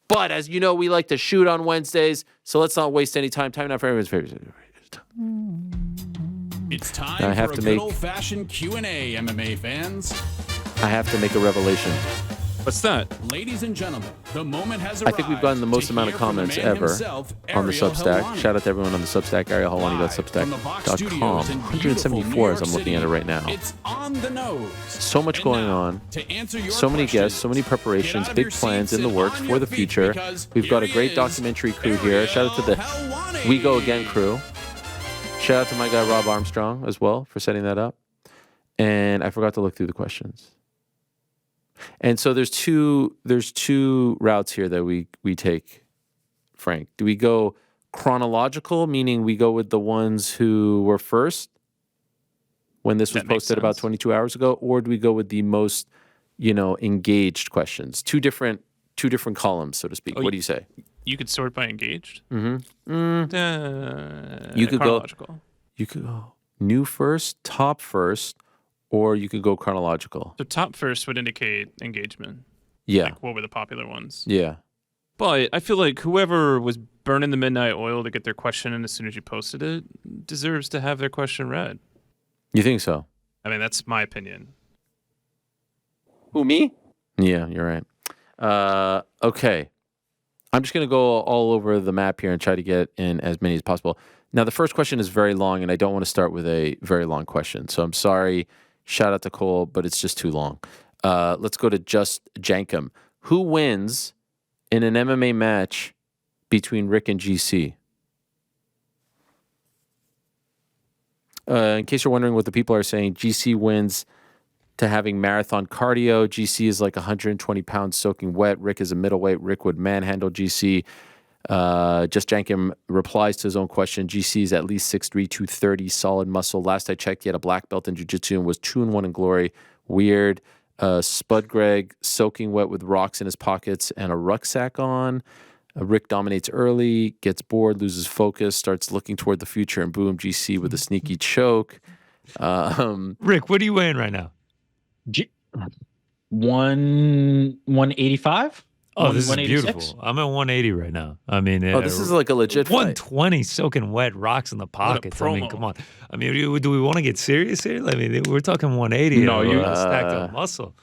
But as you know, we like to shoot on Wednesdays, so let's not waste any time. Time now for everyone's favorite. It's time for a good old-fashioned Q&A, MMA fans. I have to make a revelation. What's that? Ladies and gentlemen, the moment has arrived. I think we've gotten the most amount of comments ever on the Substack. Helwani. Shout out to everyone on the Substack, arielhelwani.substack.com. 174 as I'm looking at it right now. It's on the nose. So much going on. So many guests, so many preparations, big plans in the works for the future. We've got a great documentary crew here. Shout out to the We Go Again crew. Shout out to my guy Rob Armstrong as well for setting that up. And I forgot to look through the questions. And so there's two routes here that we take, Frank. Do we go chronological, meaning we go with the ones who were first when this was posted about 22 hours ago, or do we go with the most, engaged questions? Two different columns, so to speak. What do you say? You could sort by engaged. You could chronological. You could go new first, top first. Or you could go chronological. So top first would indicate engagement. Yeah. Like what were the popular ones? Yeah. But I feel like whoever was burning the midnight oil to get their question in as soon as you posted it deserves to have their question read. You think so? I mean, that's my opinion. Who, me? Yeah, you're right. Okay. I'm just going to go all over the map here and try to get in as many as possible. Now, the first question is very long, and I don't want to start with a very long question. So I'm sorry. Shout out to Cole, but it's just too long. Let's go to Just Jankum. Who wins in an MMA match between Rick and GC? In case you're wondering what the people are saying, GC wins to having marathon cardio. GC is like 120 pounds soaking wet. Rick is a middleweight. Rick would manhandle GC. Just Jankum replies to his own question. GC is at least 6'3", 230, solid muscle. Last I checked, he had a black belt in jiu-jitsu and was 2-1 in glory. Weird. Spud Greg, soaking wet with rocks in his pockets and a rucksack on. Rick dominates early, gets bored, loses focus, starts looking toward the future, and boom, GC with a sneaky choke. Rick, what are you weighing right now? 185? Oh, this is beautiful. I'm at 180 right now. I mean, this is like a legit 120 soaking wet, rocks in the pockets. I mean, come on. I mean, do we want to get serious here? I mean, we're talking 180. No, you stacked up muscle.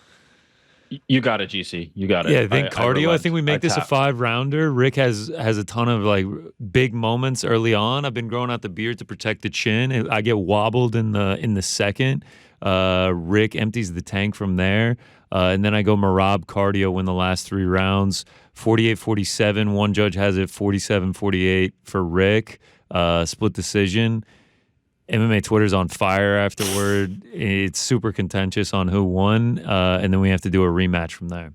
You got it, GC. You got it. Yeah, I think cardio. I think we make this a 5-rounder. Rick has a ton of like big moments early on. I've been growing out the beard to protect the chin. I get wobbled in the second. Rick empties the tank from there. And then I go Marab cardio, win the last 3 rounds, 48-47. One judge has it 47-48 for Rick. Split decision. MMA Twitter's on fire afterward. It's super contentious on who won. And then we have to do a rematch from there.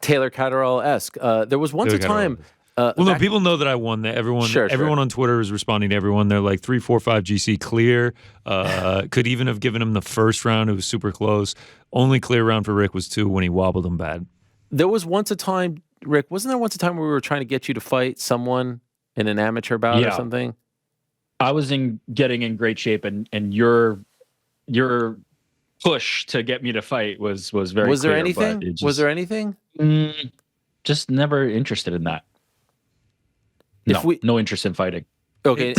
Taylor Catterall-esque. There was once a time... no, people know that I won. That everyone on Twitter is responding to everyone. They're like 3, 4, 5 GC clear. Could even have given him the first round. It was super close. Only clear round for Rick was 2 when he wobbled him bad. There was once a time, Rick, wasn't there once a time where we were trying to get you to fight someone in an amateur bout or something? I was getting in great shape, and your push to get me to fight was very. Was there clear, anything? Was there anything? Just never interested in that. No interest in fighting. Okay,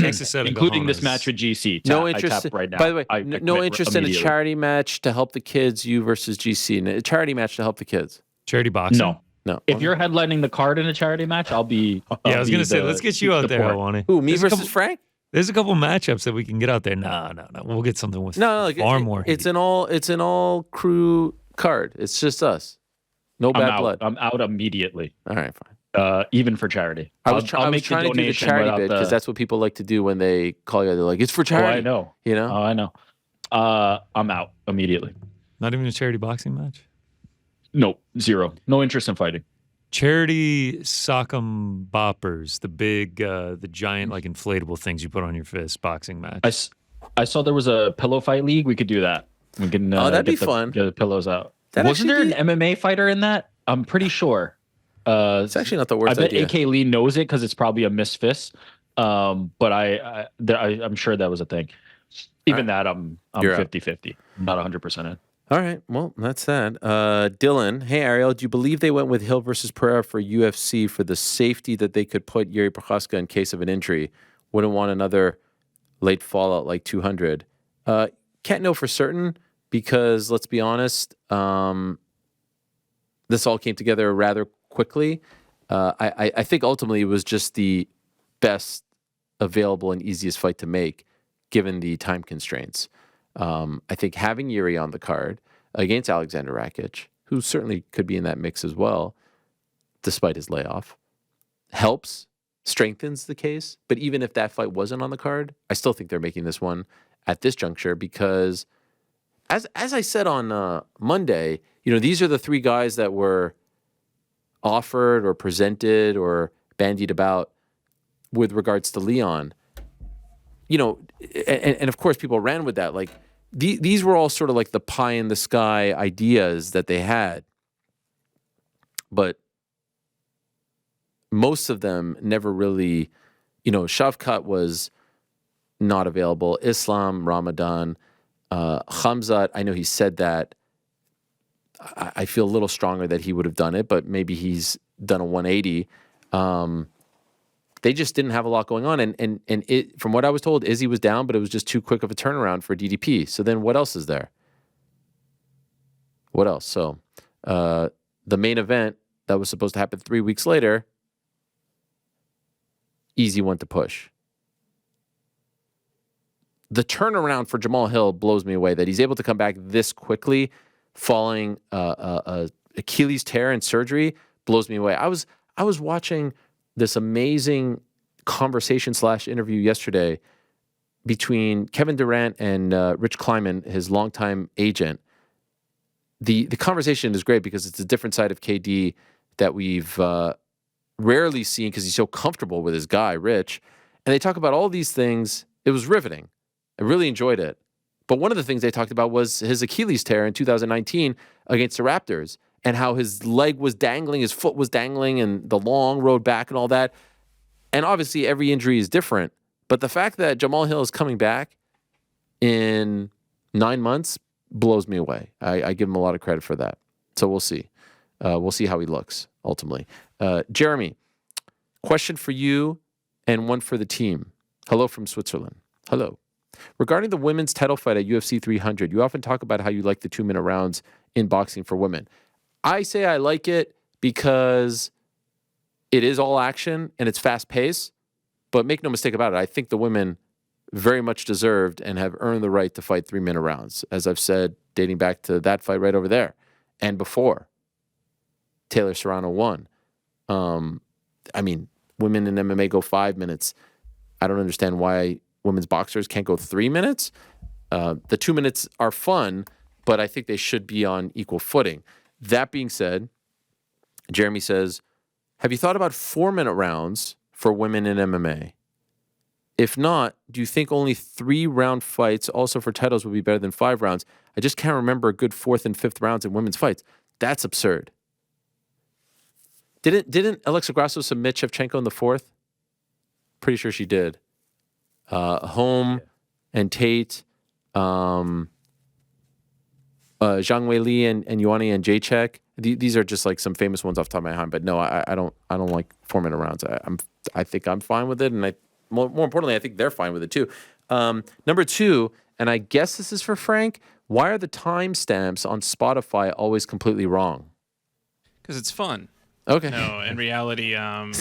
including this match with GC. No interest right now. By the way, no interest in a charity match to help the kids. You versus GC, a charity match to help the kids. Charity boxing. No. If you're headlining the card in a charity match, I'll be. I was gonna say, let's get you out there, Helwani. Who, me versus Frank? There's a couple matchups that we can get out there. No. We'll get something with far more. It's an all crew card. It's just us. No bad blood. I'm out immediately. All right, fine. Even for charity. I was trying to do the charity bit because that's what people like to do when they call you. They're like, it's for charity. I know. You know? Oh, I know. I'm out immediately. Not even a charity boxing match? No, 0. No interest in fighting. Charity sock'em boppers, the big, the giant, like inflatable things you put on your fist boxing match. I saw there was a pillow fight league. We could do that. We can. That'd be fun. Get the pillows out. Wasn't there an MMA fighter in that? I'm pretty sure. It's actually not the worst idea. I bet AK Lee knows it because it's probably a missed fist. But I'm sure that was a thing. Even that, I'm 50-50. I'm not 100% in. All right. Well, that's that. Dylan, hey, Ariel, do you believe they went with Hill versus Pereira for UFC for the safety that they could put Yuri Prochazka in case of an injury? Wouldn't want another late fallout like 200. Can't know for certain because, let's be honest, this all came together rather quickly. I think ultimately it was just the best available and easiest fight to make given the time constraints. I think having Yuri on the card against Alexander Rakic, who certainly could be in that mix as well, despite his layoff, helps, strengthens the case. But even if that fight wasn't on the card, I still think they're making this one at this juncture because, as I said on Monday, these are the three guys that were offered or presented or bandied about with regards to Leon. And of course people ran with that. Like these were all sort of like the pie in the sky ideas that they had. But most of them never really, Shavkat was not available. Islam, Ramadan, Khamzat, I know he said that. I feel a little stronger that he would have done it, but maybe he's done a 180. They just didn't have a lot going on. And it, from what I was told, Izzy was down, but it was just too quick of a turnaround for DDP. So then what else is there? What else? So the main event that was supposed to happen 3 weeks later, easy one to push. The turnaround for Jamahal Hill blows me away that he's able to come back this quickly following a Achilles tear and surgery blows me away. I was watching this amazing conversation / interview yesterday between Kevin Durant and Rich Kleiman, his longtime agent. The conversation is great because it's a different side of KD that we've rarely seen because he's so comfortable with his guy, Rich. And they talk about all these things. It was riveting. I really enjoyed it. But one of the things they talked about was his Achilles tear in 2019 against the Raptors and how his leg was dangling, his foot was dangling, and the long road back and all that. And obviously every injury is different. But the fact that Jamahal Hill is coming back in 9 months blows me away. I give him a lot of credit for that. So we'll see. We'll see how he looks ultimately. Jeremy, question for you and one for the team. Hello from Switzerland. Hello. Regarding the women's title fight at UFC 300, you often talk about how you like the 2-minute rounds in boxing for women. I say I like it because it is all action and it's fast paced, but make no mistake about it. I think the women very much deserved and have earned the right to fight 3-minute rounds, as I've said, dating back to that fight right over there and before Taylor Serrano won. I mean, women in MMA go 5 minutes. I don't understand why women's boxers can't go 3 minutes. The 2 minutes are fun, but I think they should be on equal footing. That being said, Jeremy says, have you thought about 4-minute rounds for women in MMA? If not, do you think only 3-round fights also for titles would be better than 5 rounds? I just can't remember a good 4th and 5th rounds in women's fights. That's absurd. Didn't Alexa Grasso submit Shevchenko in the 4th? Pretty sure she did. Home and Tate, Zhang Weili and Ioane and Jacek. These are just like some famous ones off the top of my head. But no, I don't like 4-minute rounds. I think I'm fine with it, and more importantly, I think they're fine with it too. Number 2, and I guess this is for Frank. Why are the timestamps on Spotify always completely wrong? Because it's fun. Okay. No, in reality, our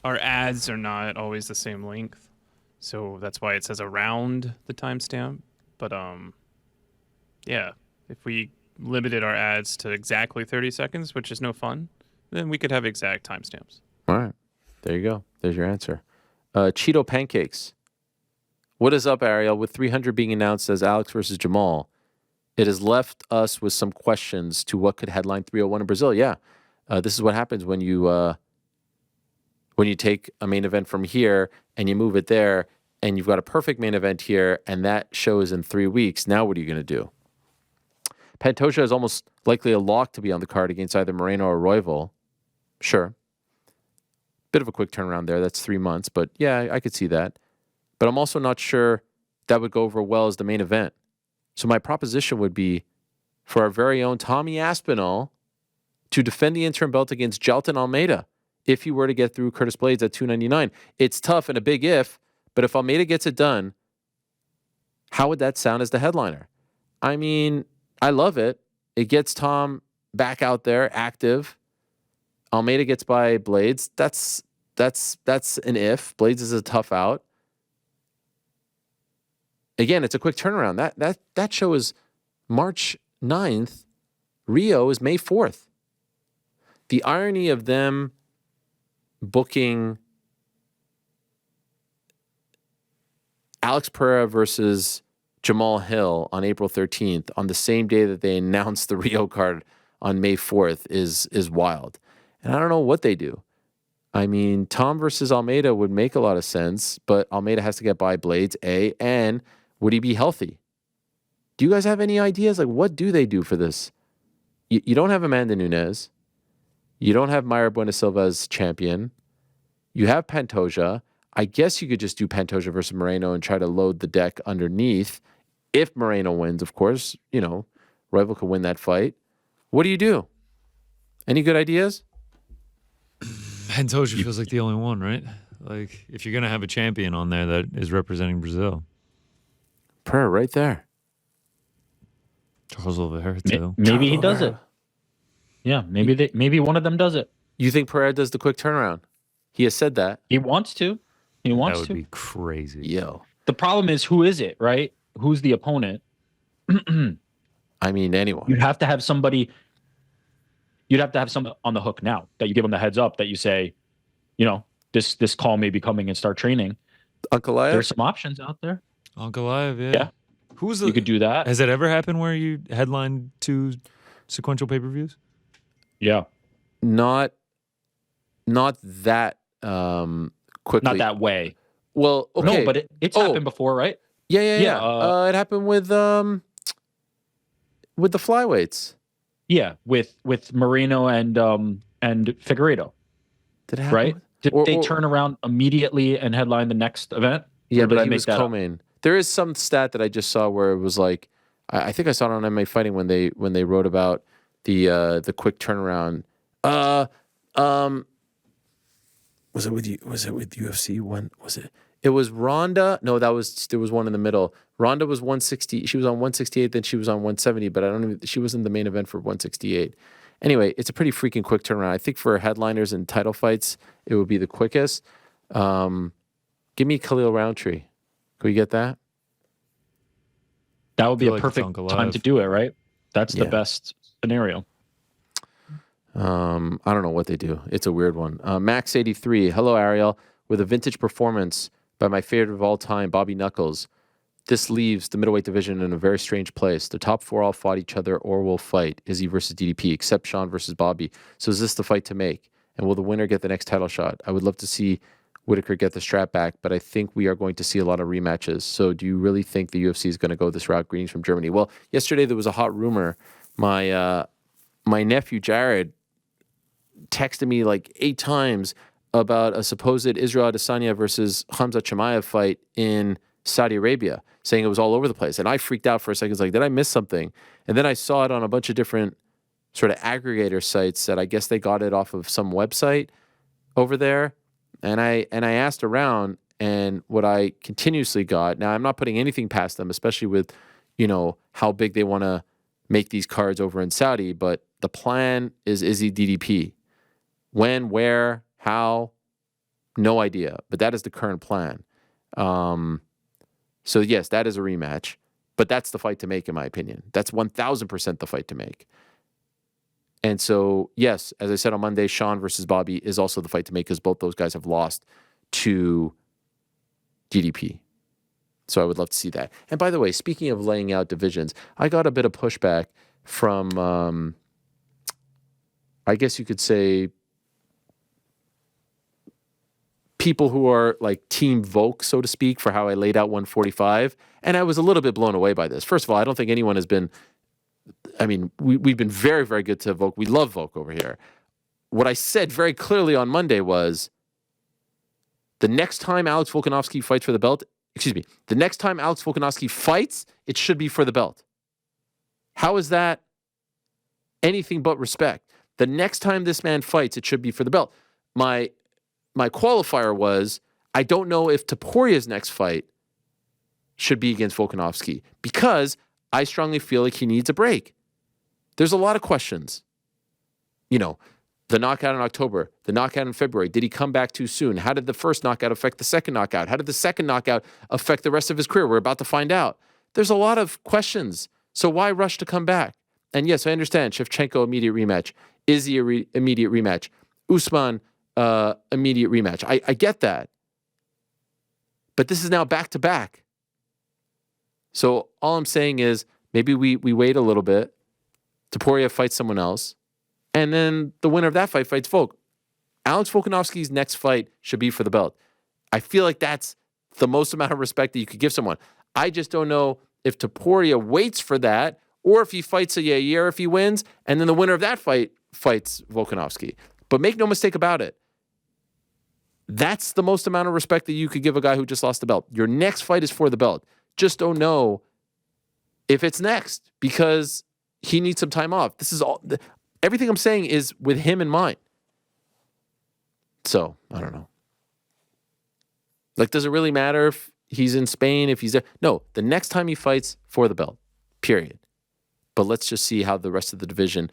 ads are not always the same length. So that's why it says around the timestamp. But yeah, if we limited our ads to exactly 30 seconds, which is no fun, then we could have exact timestamps. All right. There you go. There's your answer. Cheeto Pancakes. What is up, Ariel? With 300 being announced as Alex versus Jamahal, it has left us with some questions to what could headline 301 in Brazil. Yeah. This is what happens when you take a main event from here and you move it there, and you've got a perfect main event here, and that show is in 3 weeks. Now what are you going to do? Pantoja is almost likely a lock to be on the card against either Moreno or Royval. Sure. Bit of a quick turnaround there. That's 3 months, but yeah, I could see that. But I'm also not sure that would go over well as the main event. So my proposition would be for our very own Tommy Aspinall to defend the interim belt against Jailton Almeida if he were to get through Curtis Blaydes at 299. It's tough and a big if, but if Almeida gets it done, how would that sound as the headliner? I mean, I love it. It gets Tom back out there, active. Almeida gets by Blaydes. That's an if. Blaydes is a tough out. Again, it's a quick turnaround. That show is March 9th. Rio is May 4th. The irony of them booking Alex Pereira versus Jamahal Hill on April 13th on the same day that they announced the Rio card on May 4th is wild. And I don't know what they do. I mean, Tom versus Almeida would make a lot of sense, but Almeida has to get by Blaydes, A, and would he be healthy? Do you guys have any ideas? Like, what do they do for this? You don't have Amanda Nunes. You don't have Mayra Buenasilva as champion. You have Pantoja. I guess you could just do Pantoja versus Moreno and try to load the deck underneath. If Moreno wins, of course, rival could win that fight. What do you do? Any good ideas? Pantoja feels like the only one, right? Like, if you're going to have a champion on there that is representing Brazil. Pereira right there. Charles Oliveira, too. Maybe he does it. Yeah, maybe one of them does it. You think Pereira does the quick turnaround? He has said that. He wants to. That would be crazy. Yo. The problem is, who is it, right? Who's the opponent? I mean, anyone. You'd have to have somebody on the hook now, that you give them the heads up, that you say, this call may be coming and start training. Ankalaev? There's some options out there. Ankalaev, yeah. Yeah. You could do that. Has it ever happened where you headline 2 sequential pay-per-views? Yeah. Not that quickly. Not that way. Well, okay. No, but it's happened before, right? Yeah. It happened with the flyweights. Yeah, with Moreno and Figueiredo. Did it happen? Right? Did they turn around immediately and headline the next event? Yeah, but he was co-main. There is some stat that I just saw where it was like, I think I saw it on MMA Fighting when they wrote about the quick turnaround. Was it with UFC? When was it? It was Ronda. No, there was one in the middle. Ronda was 160. She was on 168, then she was on 170, but she wasn't the main event for 168. Anyway, it's a pretty freaking quick turnaround. I think for headliners and title fights, it would be the quickest. Give me Khalil Roundtree. Can we get that? That would be a perfect time to do it, right? That's the best scenario. I don't know what they do. It's a weird one. Max83. Hello, Ariel. With a vintage performance by my favorite of all time, Bobby Knuckles. This leaves the middleweight division in a very strange place. The top 4 all fought each other or will fight Izzy versus DDP, except Sean versus Bobby. So is this the fight to make? And will the winner get the next title shot? I would love to see Whittaker get the strap back, but I think we are going to see a lot of rematches. So do you really think the UFC is going to go this route? Greetings from Germany. Well, yesterday there was a hot rumor. My nephew Jared texted me like 8 times about a supposed Israel Adesanya versus Khamzat Chimaev fight in Saudi Arabia, saying it was all over the place. And I freaked out for a second. It's like, did I miss something? And then I saw it on a bunch of different sort of aggregator sites that I guess they got it off of some website over there. And I asked around, and what I continuously got, now I'm not putting anything past them, especially with, how big they want to make these cards over in Saudi, but the plan is Izzy DDP. When, where, how, no idea. But that is the current plan. So yes, that is a rematch. But that's the fight to make, in my opinion. That's 1,000% the fight to make. And so, yes, as I said on Monday, Sean versus Bobby is also the fight to make because both those guys have lost to DDP. So I would love to see that. And by the way, speaking of laying out divisions, I got a bit of pushback from, I guess you could say, people who are like Team Volk, so to speak, for how I laid out 145. And I was a little bit blown away by this. First of all, I don't think anyone has been, we've been very, very good to Volk. We love Volk over here. What I said very clearly on Monday was the next time Alex Volkanovski fights for the belt, the next time Alex Volkanovski fights, it should be for the belt. How is that anything but respect. The next time this man fights, it should be for the belt. My qualifier was, I don't know if Toporia's next fight should be against Volkanovski because I strongly feel like he needs a break. There's a lot of questions. You know, the knockout in October, the knockout in February. Did he come back too soon? How did the first knockout affect the second knockout? How did the second knockout affect the rest of his career? We're about to find out. There's a lot of questions. So why rush to come back? And yes, I understand Shevchenko immediate rematch. Izzy immediate rematch. Usman immediate rematch. I get that. But this is now back to back. So all I'm saying is maybe we wait a little bit. Topuria fights someone else. And then the winner of that fight fights Volk. Alex Volkanovski's next fight should be for the belt. I feel like that's the most amount of respect that you could give someone. I just don't know if Topuria waits for that or if he fights a year if he wins, and then the winner of that fight fights Volkanovski. But make no mistake about it. That's the most amount of respect that you could give a guy who just lost the belt. Your next fight is for the belt. Just don't know if it's next because he needs some time off. This is all. Everything I'm saying is with him in mind. So, I don't know. Like, does it really matter if he's in Spain, if he's there? No, the next time he fights for the belt, period. But let's just see how the rest of the division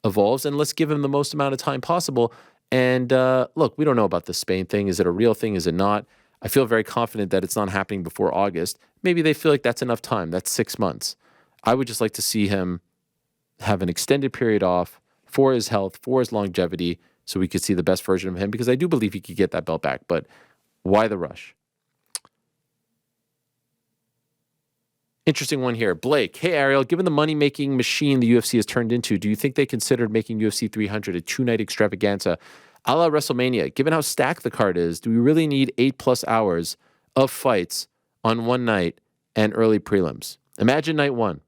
evolves, and let's give him the most amount of time possible. And look, we don't know about the Spain thing. Is it a real thing? Is it not? I feel very confident that it's not happening before August. Maybe they feel like that's enough time. That's 6 months. I would just like to see him have an extended period off for his health, for his longevity, so we could see the best version of him, because I do believe he could get that belt back. But why the rush? Interesting one here. Blake, hey, Ariel, given the money-making machine the UFC has turned into, do you think they considered making UFC 300 a two-night extravaganza a la WrestleMania? Given how stacked the card is, do we really need 8+ hours of fights on one night and early prelims? Imagine night one,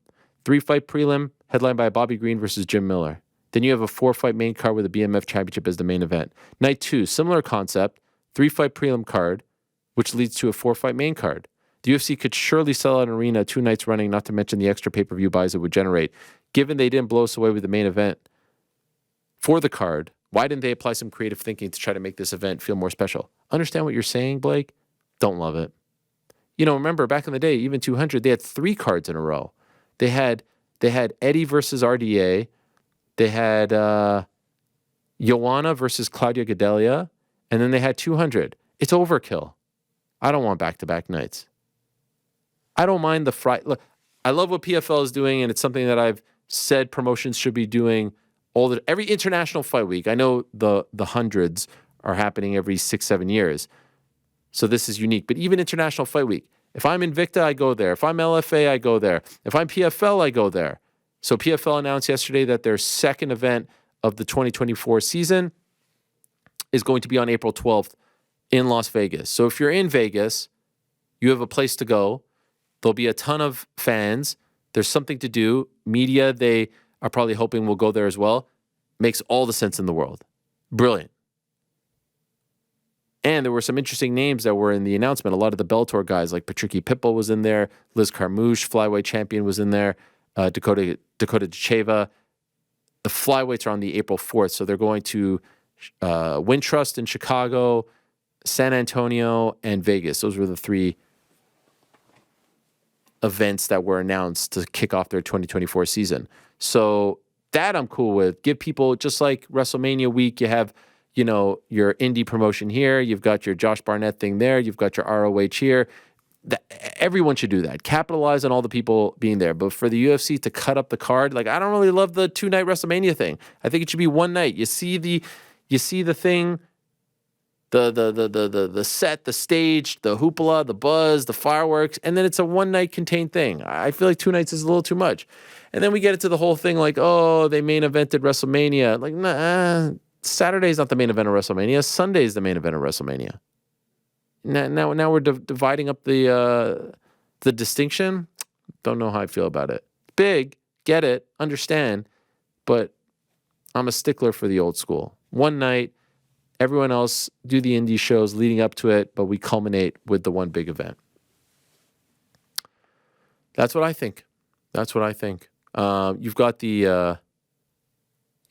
3-fight prelim headlined by Bobby Green versus Jim Miller. Then you have a 4-fight main card with a BMF championship as the main event. Night two, similar concept, 3-fight prelim card, which leads to a 4-fight main card. The UFC could surely sell out an arena 2 nights running, not to mention the extra pay-per-view buys it would generate. Given they didn't blow us away with the main event for the card, why didn't they apply some creative thinking to try to make this event feel more special? Understand what you're saying, Blake? Don't love it. You know, remember back in the day, even 200, they had 3 cards in a row. They had Eddie versus RDA. They had Joanna versus Claudia Gadelha. And then they had 200. It's overkill. I don't want back-to-back nights. I don't mind the Friday. Look, I love what PFL is doing, and it's something that I've said promotions should be doing every international fight week. I know the hundreds are happening every 6-7 years, so this is unique. But even international fight week, if I'm Invicta, I go there. If I'm LFA, I go there. If I'm PFL, I go there. So PFL announced yesterday that their second event of the 2024 season is going to be on April 12th in Las Vegas. So if you're in Vegas, you have a place to go. There'll be a ton of fans. There's something to do. Media, they are probably hoping will go there as well. Makes all the sense in the world. Brilliant. And there were some interesting names that were in the announcement. A lot of the Bellator guys, like Patricky Pitbull was in there. Liz Carmouche, flyweight champion, was in there. Dakota Dacheva. The flyweights are on the April 4th, so they're going to Wintrust in Chicago, San Antonio, and Vegas. Those were the 3 events that were announced to kick off their 2024 season. So that I'm cool with. Give people, just like WrestleMania week, you have, you know, your indie promotion here. You've got your Josh Barnett thing there. You've got your ROH here. Everyone should do that. Capitalize on all the people being there. But for the UFC to cut up the card, like, I don't really love the 2-night WrestleMania thing. I think it should be one night. You see the thing, the set, the stage, the hoopla, the buzz, the fireworks, and then it's a one-night contained thing. I feel like 2 nights is a little too much. And then we get into the whole thing like, oh, they main evented WrestleMania. Like, nah, Saturday's not the main event of WrestleMania. Sunday's the main event of WrestleMania. Now we're dividing up the distinction. Don't know how I feel about it. Big, get it, understand, but I'm a stickler for the old school. One night, everyone else do the indie shows leading up to it, but we culminate with the one big event. That's what I think. You've got the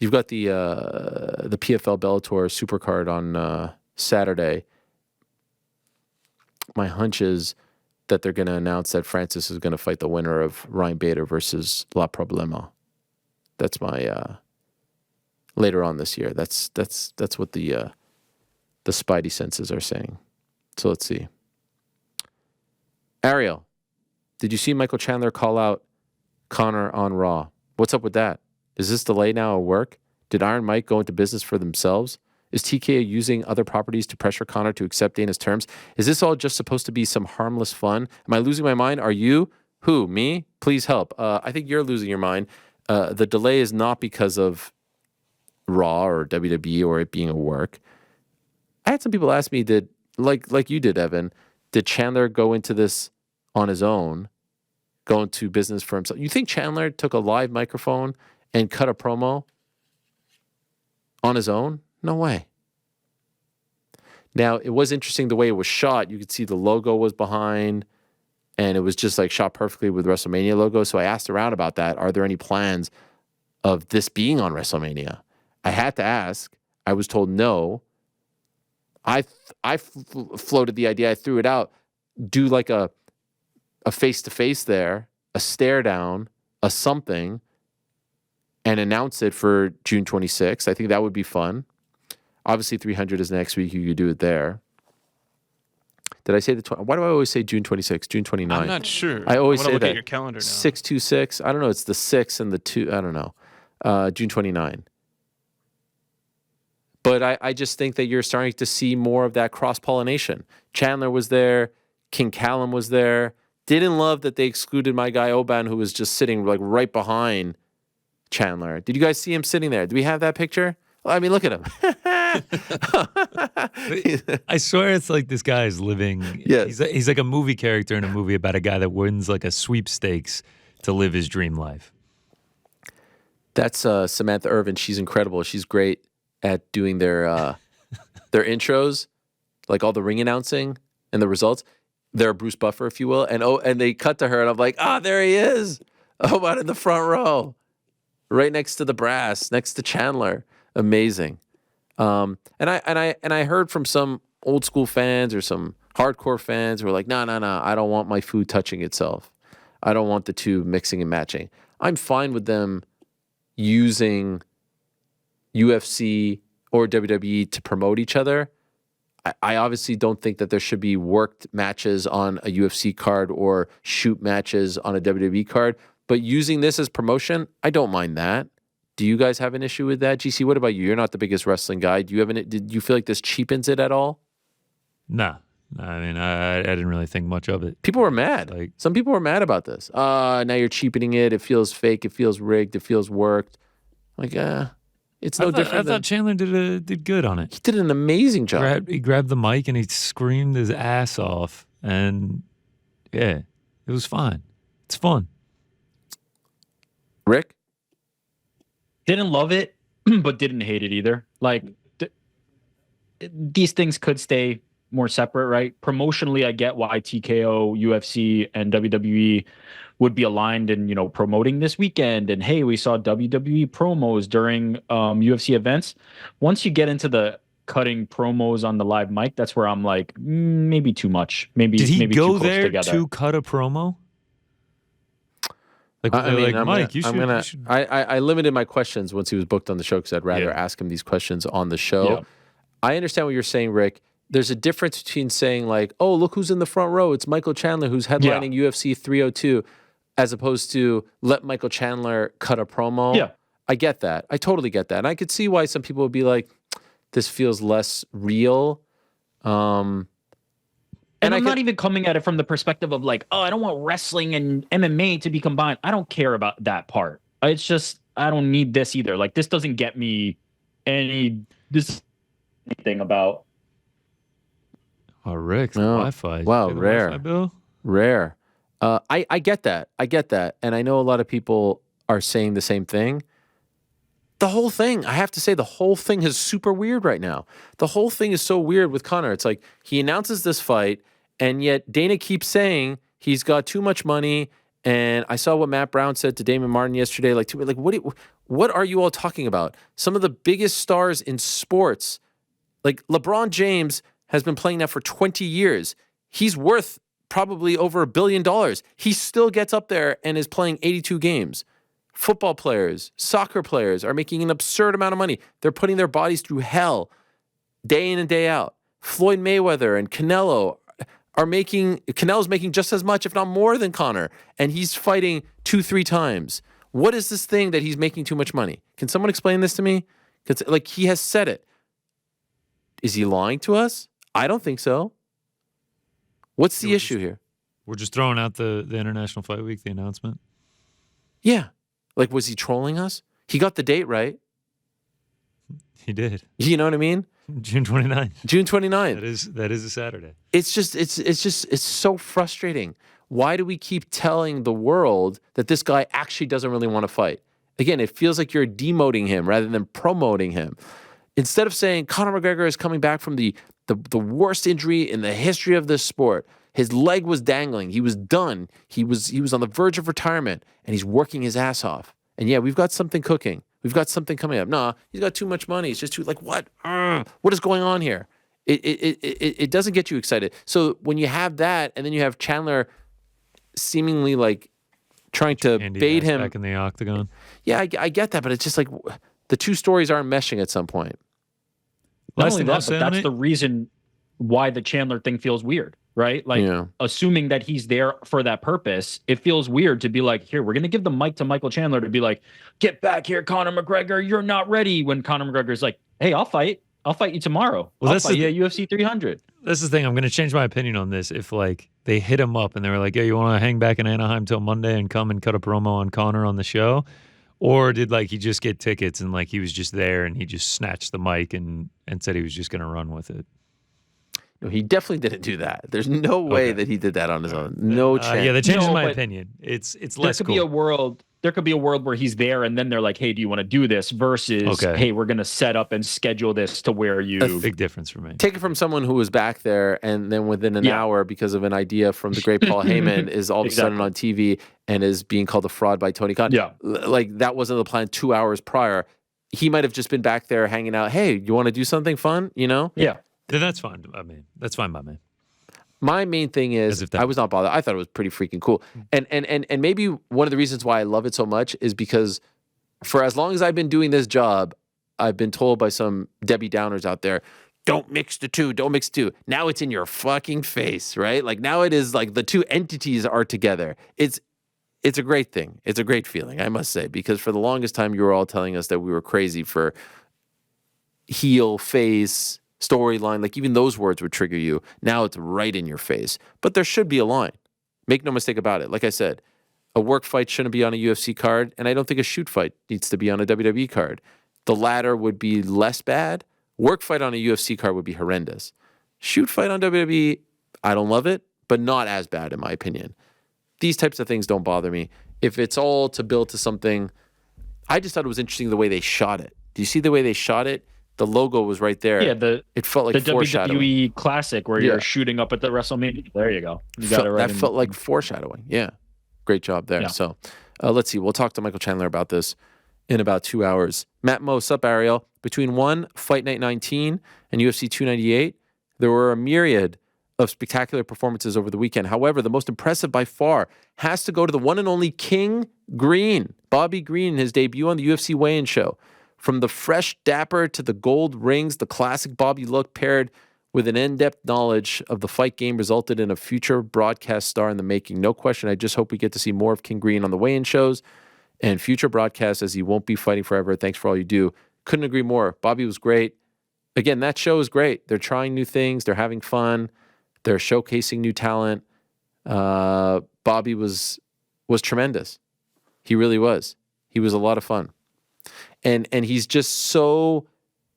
You've got the PFL Bellator Supercard on Saturday. My hunch is that they're going to announce that Francis is going to fight the winner of Ryan Bader versus La Problema. That's my later on this year. That's what the spidey senses are saying. So let's see. Ariel, did you see Michael Chandler call out Conor on Raw? What's up with that? Is this delay now a work? Did Iron Mike go into business for themselves? Is TKO using other properties to pressure Conor to accept Dana's terms? Is this all just supposed to be some harmless fun? Am I losing my mind? Are you? Who? Me? Please help. I think you're losing your mind. The delay is not because of Raw or WWE or it being a work. I had some people ask me, like you did, Evan, did Chandler go into this on his own, go into business for himself? You think Chandler took a live microphone and cut a promo on his own? No way. Now, it was interesting the way it was shot. You could see the logo was behind, and it was just like shot perfectly with WrestleMania logo. So I asked around about that. Are there any plans of this being on WrestleMania? I had to ask. I was told no. I floated the idea. I threw it out. Do like a face-to-face there, a stare down, a something, and announce it for June 26th. I think that would be fun. Obviously, 300 is next week. You could do it there. Did I say the? Why do I always say June 26th? June 29th? I'm not sure. I always say look that. At your calendar now. 626. I don't know. It's the 6 and the 2. I don't know. June 29. But I just think that you're starting to see more of that cross-pollination. Chandler was there. King Callum was there. Didn't love that they excluded my guy Oban, who was just sitting like right behind Chandler. Did you guys see him sitting there? Do we have that picture? Well, I mean, look at him. I swear it's like this guy is living. Yes. He's like a movie character in a movie about a guy that wins like a sweepstakes to live his dream life. That's Samantha Irvin. She's incredible. She's great at doing their intros, like all the ring announcing and the results. They're Bruce Buffer, if you will. And they cut to her, and I'm like, there he is. Oh, out in the front row, right next to the brass, next to Chandler. Amazing. And I heard from some old school fans or some hardcore fans who were like, no, I don't want my food touching itself. I don't want the two mixing and matching. I'm fine with them using UFC or WWE to promote each other. I obviously don't think that there should be worked matches on a UFC card or shoot matches on a WWE card, but using this as promotion, I don't mind that. Do you guys have an issue with that? GC, what about you? You're not the biggest wrestling guy. Did you feel like this cheapens it at all? Nah. I mean, I didn't really think much of it. People were mad. Some people were mad about this. Now you're cheapening it. It feels fake. It feels rigged. It feels worked. It's no different. I thought Chandler did good on it. He did an amazing job. He grabbed the mic and he screamed his ass off. And yeah, it was fine. It's fun. Rick? Didn't love it, but didn't hate it either. Like, these things could stay more separate, right? Promotionally, I get why TKO, UFC, and WWE would be aligned in, promoting this weekend. And hey, we saw WWE promos during UFC events. Once you get into the cutting promos on the live mic, that's where I'm like, maybe too much. Maybe did he maybe go too close there together. to cut a promo? I limited my questions once he was booked on the show because I'd rather ask him these questions on the show. Yeah. I understand what you're saying, Rick. There's a difference between saying like, oh, look who's in the front row. It's Michael Chandler who's headlining UFC 302, as opposed to let Michael Chandler cut a promo. Yeah. I get that. I totally get that. And I could see why some people would be like, this feels less real. And I'm not even coming at it from the perspective of like, oh, I don't want wrestling and MMA to be combined. I don't care about that part. It's just, I don't need this either. Like, this doesn't get me anything about. Oh, Rick, Wi-Fi. Wow, rare. Wi-Fi bill? Rare. I get that. And I know a lot of people are saying the same thing. The whole thing, I have to say, the whole thing is super weird right now. The whole thing is so weird with Conor. It's like he announces this fight, and yet Dana keeps saying he's got too much money. And I saw what Matt Brown said to Damon Martin yesterday. What What are you all talking about? Some of the biggest stars in sports, like LeBron James, has been playing now for 20 years. He's worth probably over $1 billion. He still gets up there and is playing 82 games. Football players, soccer players are making an absurd amount of money. They're putting their bodies through hell day in and day out. Floyd Mayweather and Canelo's making just as much, if not more than Conor, and he's fighting 2-3 times. What is this thing that he's making too much money? Can someone explain this to me? Because like he has said it. Is he lying to us? I don't think so. What's the issue here? We're just throwing out the International Fight Week, the announcement. Yeah. Like, was he trolling us? He got the date right. He did. You know what I mean? June 29th. June 29th. That is a Saturday. It's so frustrating. Why do we keep telling the world that this guy actually doesn't really want to fight? Again, it feels like you're demoting him rather than promoting him. Instead of saying Conor McGregor is coming back from the worst injury in the history of this sport. His leg was dangling. He was done. He was on the verge of retirement, and he's working his ass off. And yeah, we've got something cooking. We've got something coming up. Nah, he's got too much money. It's just too like what? What is going on here? It doesn't get you excited. So when you have that, and then you have Chandler seemingly like trying to bait him back in the octagon. Yeah, I get that, but it's just like the two stories aren't meshing at some point. Not only that, but that's the reason why the Chandler thing feels weird, right? Like, assuming that he's there for that purpose, it feels weird to be like, here, we're going to give the mic to Michael Chandler to be like, get back here, Conor McGregor, you're not ready. When Conor McGregor's like, hey, I'll fight you tomorrow. Well, I'll fight you at UFC 300. That's the thing. I'm going to change my opinion on this. If like they hit him up and they were like, yeah, you want to hang back in Anaheim till Monday and come and cut a promo on Conor on the show? Or did like he just get tickets and like he was just there and he just snatched the mic and said he was just going to run with it? No, he definitely didn't do that. There's no way that he did that on his own. No chance. Yeah, that changes my opinion. It's less cool. There could be a world where he's there and then they're like, hey, do you want to do this? Versus, hey, we're going to set up and schedule this to where you... That's a big difference for me. Take it from someone who was back there and then within an hour, because of an idea from the great Paul Heyman, is all of a sudden on TV and is being called a fraud by Tony Khan. Yeah. Like, that wasn't the plan 2 hours prior. He might have just been back there hanging out. Hey, you want to do something fun? You know? Yeah. Then that's fine. I mean, that's fine by me. My main thing is I was not bothered. I thought it was pretty freaking cool. And maybe one of the reasons why I love it so much is because for as long as I've been doing this job, I've been told by some Debbie Downers out there, don't mix the two, don't mix the two. Now it's in your fucking face, right? Like now it is like the two entities are together. It's a great thing. It's a great feeling, I must say, because for the longest time you were all telling us that we were crazy for heel, face, storyline, like even those words would trigger you. Now it's right in your face. But there should be a line. Make no mistake about it. Like I said, a work fight shouldn't be on a UFC card, and I don't think a shoot fight needs to be on a WWE card. The latter would be less bad. Work fight on a UFC card would be horrendous. Shoot fight on WWE, I don't love it, but not as bad in my opinion. These types of things don't bother me. If it's all to build to something, I just thought it was interesting the way they shot it. Do you see the way they shot it? The logo was right there. Yeah, it felt like the foreshadowing. WWE Classic where you're shooting up at the WrestleMania. There you go. You got it right. That felt like foreshadowing. Yeah, great job there. Yeah. So let's see. We'll talk to Michael Chandler about this in about 2 hours. Matt Mo, sup, Ariel? Between Fight Night 19 and UFC 298, there were a myriad of spectacular performances over the weekend. However, the most impressive by far has to go to the one and only King Green, Bobby Green, in his debut on the UFC weigh-in show. From the fresh dapper to the gold rings, the classic Bobby look paired with an in-depth knowledge of the fight game resulted in a future broadcast star in the making. No question, I just hope we get to see more of King Green on the weigh-in shows and future broadcasts, as he won't be fighting forever. Thanks for all you do. Couldn't agree more. Bobby was great. Again, that show is great. They're trying new things. They're having fun. They're showcasing new talent. Bobby was tremendous. He really was. He was a lot of fun. And he's just so...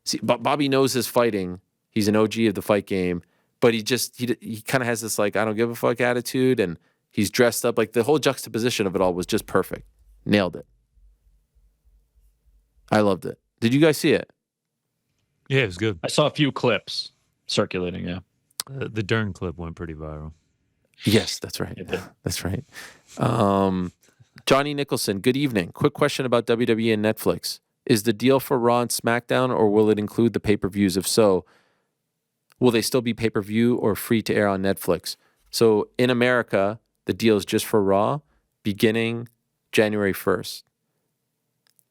See, Bobby knows his fighting. He's an OG of the fight game. But he kind of has this, like, I don't give a fuck attitude. And he's dressed up. Like, the whole juxtaposition of it all was just perfect. Nailed it. I loved it. Did you guys see it? Yeah, it was good. I saw a few clips circulating, yeah. The Dern clip went pretty viral. Yes, that's right. That's right. Johnny Nicholson, good evening. Quick question about WWE and Netflix. Is the deal for Raw and SmackDown, or will it include the pay-per-views? If so, will they still be pay-per-view or free to air on Netflix? So in America, the deal is just for Raw, beginning January 1st.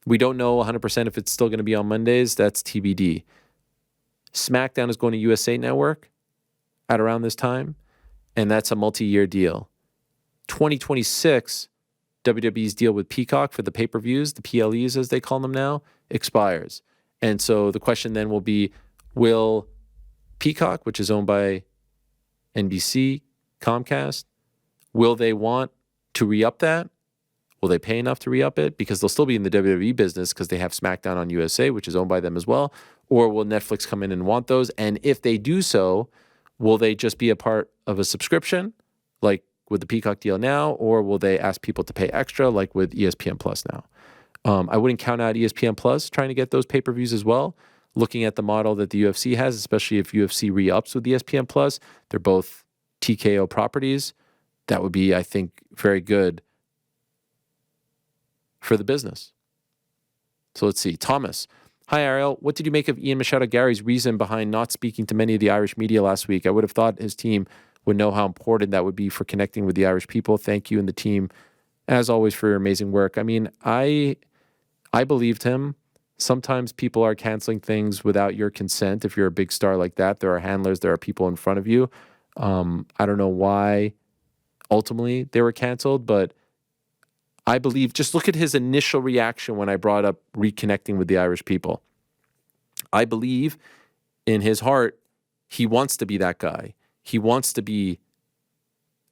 We don't know 100% if it's still going to be on Mondays. That's TBD. SmackDown is going to USA Network at around this time, and that's a multi-year deal. 2026, WWE's deal with Peacock for the pay-per-views, the PLEs as they call them now, expires. And so the question then will be, will Peacock, which is owned by NBC, Comcast, will they want to re-up that? Will they pay enough to re-up it? Because they'll still be in the WWE business because they have SmackDown on USA, which is owned by them as well. Or will Netflix come in and want those? And if they do so, will they just be a part of a subscription, like with the Peacock deal now? Or will they ask people to pay extra, like with ESPN Plus now? I wouldn't count out ESPN Plus trying to get those pay-per-views as well. Looking at the model that the UFC has, especially if UFC re-ups with ESPN Plus, they're both TKO properties. That would be, I think, very good for the business. So let's see. Thomas. Hi, Ariel. What did you make of Ian Machado Garry's reason behind not speaking to many of the Irish media last week? I would have thought his team would know how important that would be for connecting with the Irish people. Thank you and the team, as always, for your amazing work. I mean, I believed him. Sometimes people are canceling things without your consent. If you're a big star like that, there are handlers, there are people in front of you. I don't know why ultimately they were canceled, but I believe, just look at his initial reaction when I brought up reconnecting with the Irish people. I believe in his heart, he wants to be that guy. He wants to be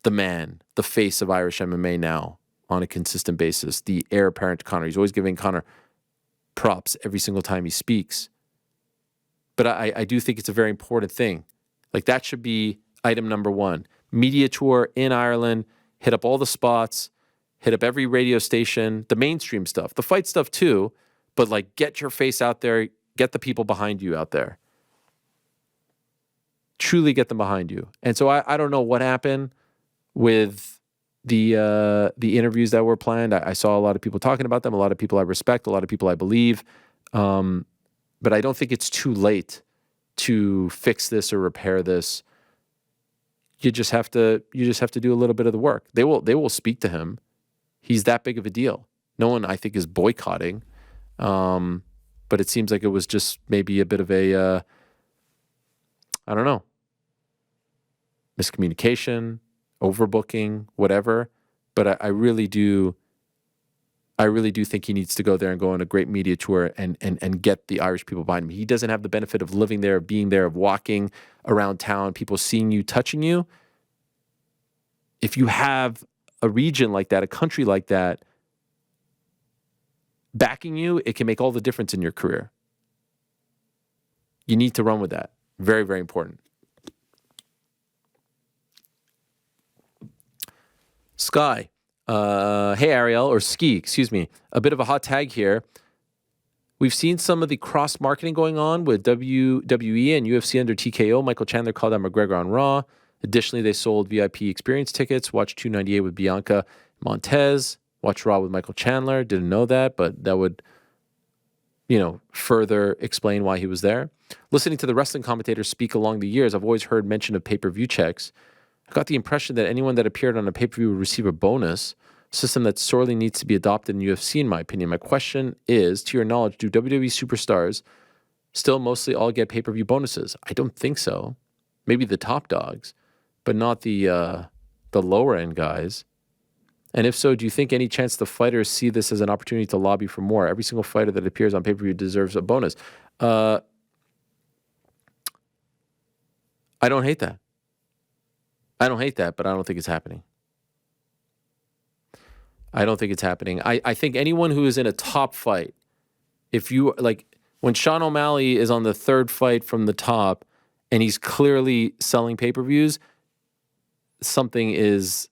the man, the face of Irish MMA now on a consistent basis, the heir apparent to Conor. He's always giving Conor props every single time he speaks. But I do think it's a very important thing. Like, that should be item number one. Media tour in Ireland, hit up all the spots, hit up every radio station, the mainstream stuff, the fight stuff too, but like, get your face out there, get the people behind you out there. Truly get them behind you. And so I don't know what happened with the interviews that were planned. I saw a lot of people talking about them, a lot of people I respect, a lot of people I believe. But I don't think it's too late to fix this or repair this. You just have to do a little bit of the work. They will speak to him. He's that big of a deal. No one, I think, is boycotting. But it seems like it was just maybe a bit of a, I don't know, miscommunication, overbooking, whatever. But I really do think he needs to go there and go on a great media tour and get the Irish people behind him. He doesn't have the benefit of living there, of being there, of walking around town, people seeing you, touching you. If you have a region like that, a country like that, backing you, it can make all the difference in your career. You need to run with that. Very, very important. Sky. Hey, Ariel, or Ski, excuse me. A bit of a hot tag here. We've seen some of the cross-marketing going on with WWE and UFC under TKO. Michael Chandler called out McGregor on Raw. Additionally, they sold VIP experience tickets. Watched 298 with Bianca Montez. Watched Raw with Michael Chandler. Didn't know that, but that would, further explain why he was there. Listening to the wrestling commentators speak along the years, I've always heard mention of pay-per-view checks. I got the impression that anyone that appeared on a pay-per-view would receive a bonus, system that sorely needs to be adopted in UFC, in my opinion. My question is, to your knowledge, do WWE superstars still mostly all get pay-per-view bonuses? I don't think so. Maybe the top dogs, but not the lower-end guys. And if so, do you think any chance the fighters see this as an opportunity to lobby for more? Every single fighter that appears on pay-per-view deserves a bonus. I don't hate that. But I don't think it's happening. I don't think it's happening. I think anyone who is in a top fight, if you, like, when Sean O'Malley is on the third fight from the top and he's clearly selling pay-per-views, something is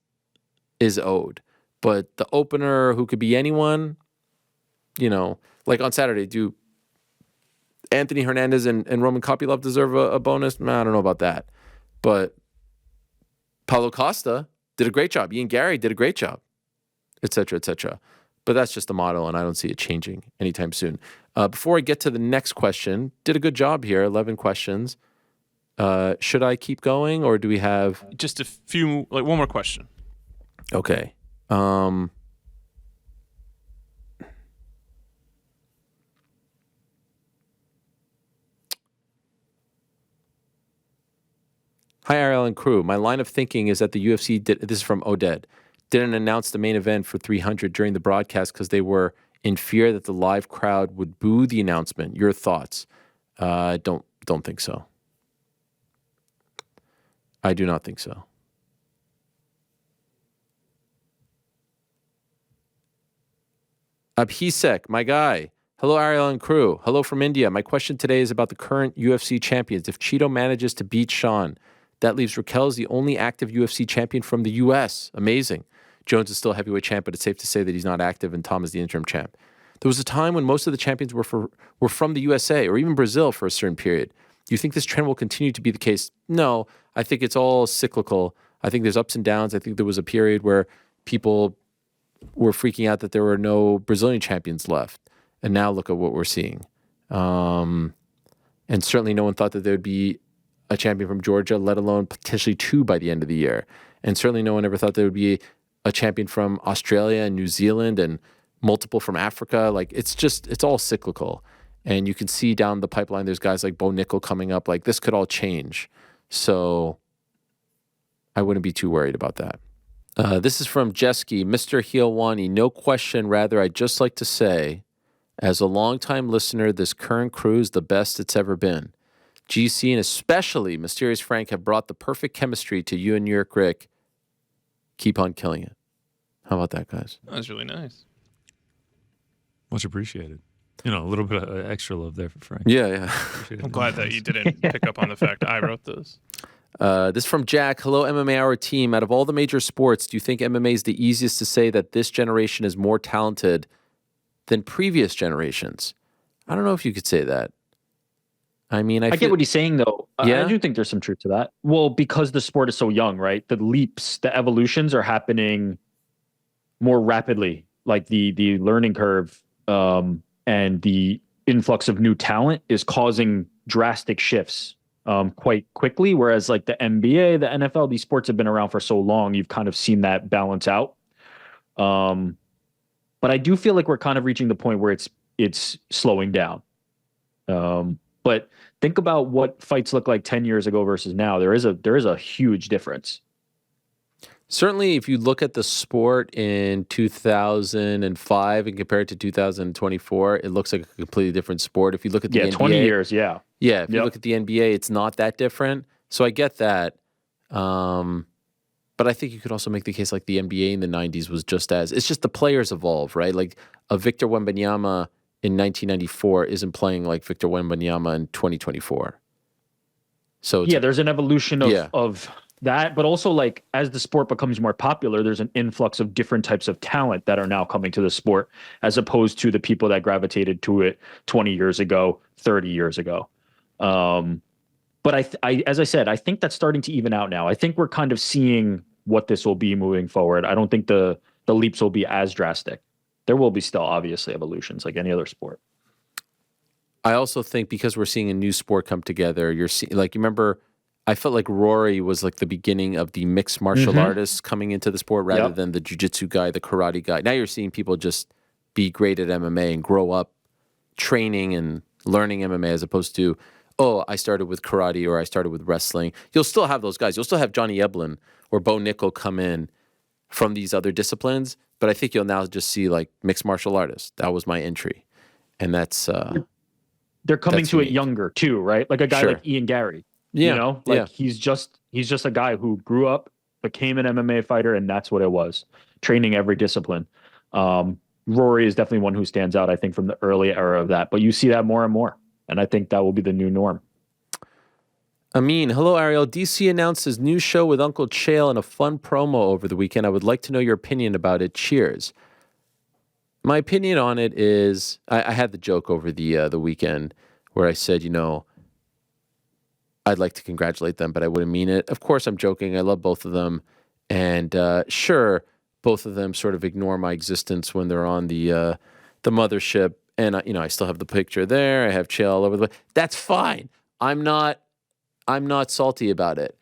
owed. But the opener, who could be anyone, like on Saturday, do Anthony Hernandez and Roman Kopylov deserve a bonus? I don't know about that. But Paulo Costa did a great job. Ian Garry did a great job. etc., etc. But that's just the model, and I don't see it changing anytime soon. Before I get to the next question, did a good job here, 11 questions. Should I keep going, or do we have... Just a few, like one more question. Okay. Hi, Ariel and crew. My line of thinking is that the UFC this is from Oded, didn't announce the main event for 300 during the broadcast because they were in fear that the live crowd would boo the announcement. Your thoughts? Don't think so. I do not think so. Abhisek, my guy. Hello, Ariel and crew. Hello from India. My question today is about the current UFC champions. If Cheeto manages to beat Sean, that leaves Raquel as the only active UFC champion from the U.S. Amazing. Jones is still heavyweight champ, but it's safe to say that he's not active, and Tom is the interim champ. There was a time when most of the champions were from the USA or even Brazil for a certain period. Do you think this trend will continue to be the case? No, I think it's all cyclical. I think there's ups and downs. I think there was a period where people were freaking out that there were no Brazilian champions left. And now look at what we're seeing. And certainly no one thought that there would be a champion from Georgia, let alone potentially two by the end of the year. And certainly no one ever thought there would be a champion from Australia and New Zealand and multiple from Africa. Like, it's all cyclical. And you can see down the pipeline, there's guys like Bo Nickel coming up. Like, this could all change. So I wouldn't be too worried about that. This is from Jeski, Mr. Helwani. No question, rather, I'd just like to say, as a longtime listener, this current crew is the best it's ever been. GC and especially Mysterious Frank have brought the perfect chemistry to you and NYric Rick. Keep on killing it. How about that, guys? That was really nice. Much appreciated. You know, a little bit of extra love there for Frank. Yeah. I'm glad that you didn't pick up on the fact I wrote this. This is from Jack. Hello, MMA Hour team. Out of all the major sports, do you think MMA is the easiest to say that this generation is more talented than previous generations? I don't know if you could say that. I mean, I get what he's saying, though. Yeah? I do think there's some truth to that. Well, because the sport is so young, right? The leaps, the evolutions are happening more rapidly. Like the learning curve and the influx of new talent is causing drastic shifts quite quickly. Whereas like the NBA, the NFL, these sports have been around for so long, you've kind of seen that balance out. But I do feel like we're kind of reaching the point where it's slowing down. But think about what fights look like 10 years ago versus now. There is a huge difference. Certainly, if you look at the sport in 2005 and compare it to 2024, it looks like a completely different sport. If you look at the NBA, 20 years, yeah. Yeah, if you look at the NBA, it's not that different. So I get that. But I think you could also make the case like the NBA in the 90s was just as... It's just the players evolve, right? Like a Victor Wembanyama in 1994 isn't playing like Victor Wembanyama in 2024. So there's an evolution of that, but also like as the sport becomes more popular, there's an influx of different types of talent that are now coming to the sport, as opposed to the people that gravitated to it 20 years ago, 30 years ago. But I as I said, I think that's starting to even out now. I think we're kind of seeing what this will be moving forward. I don't think the leaps will be as drastic. There will be still obviously evolutions like any other sport. I also think because we're seeing a new sport come together, you're seeing, like, you remember, I felt like Rory was like the beginning of the mixed martial artists coming into the sport rather than the jiu-jitsu guy, the karate guy. Now you're seeing people just be great at MMA and grow up training and learning MMA as opposed to, oh, I started with karate or I started with wrestling. You'll still have those guys. You'll still have Johnny Eblin or Bo Nickel come in from these other disciplines, but I think you'll now just see like mixed martial artists. That was my entry. And that's... They're coming to it younger too, right? Like a guy like Ian Gary. Yeah. You know, like he's just a guy who grew up, became an MMA fighter, and that's what it was. Training every discipline. Rory is definitely one who stands out, I think, from the early era of that. But you see that more and more. And I think that will be the new norm. Amin, hello, Ariel. DC announced his new show with Uncle Chael in a fun promo over the weekend. I would like to know your opinion about it. Cheers. My opinion on it is, I had the joke over the weekend where I said, you know, I'd like to congratulate them, but I wouldn't mean it. Of course, I'm joking. I love both of them. And sure, both of them sort of ignore my existence when they're on the mothership. And I still have the picture there. I have Chael all over the place. That's fine. I'm not salty about it.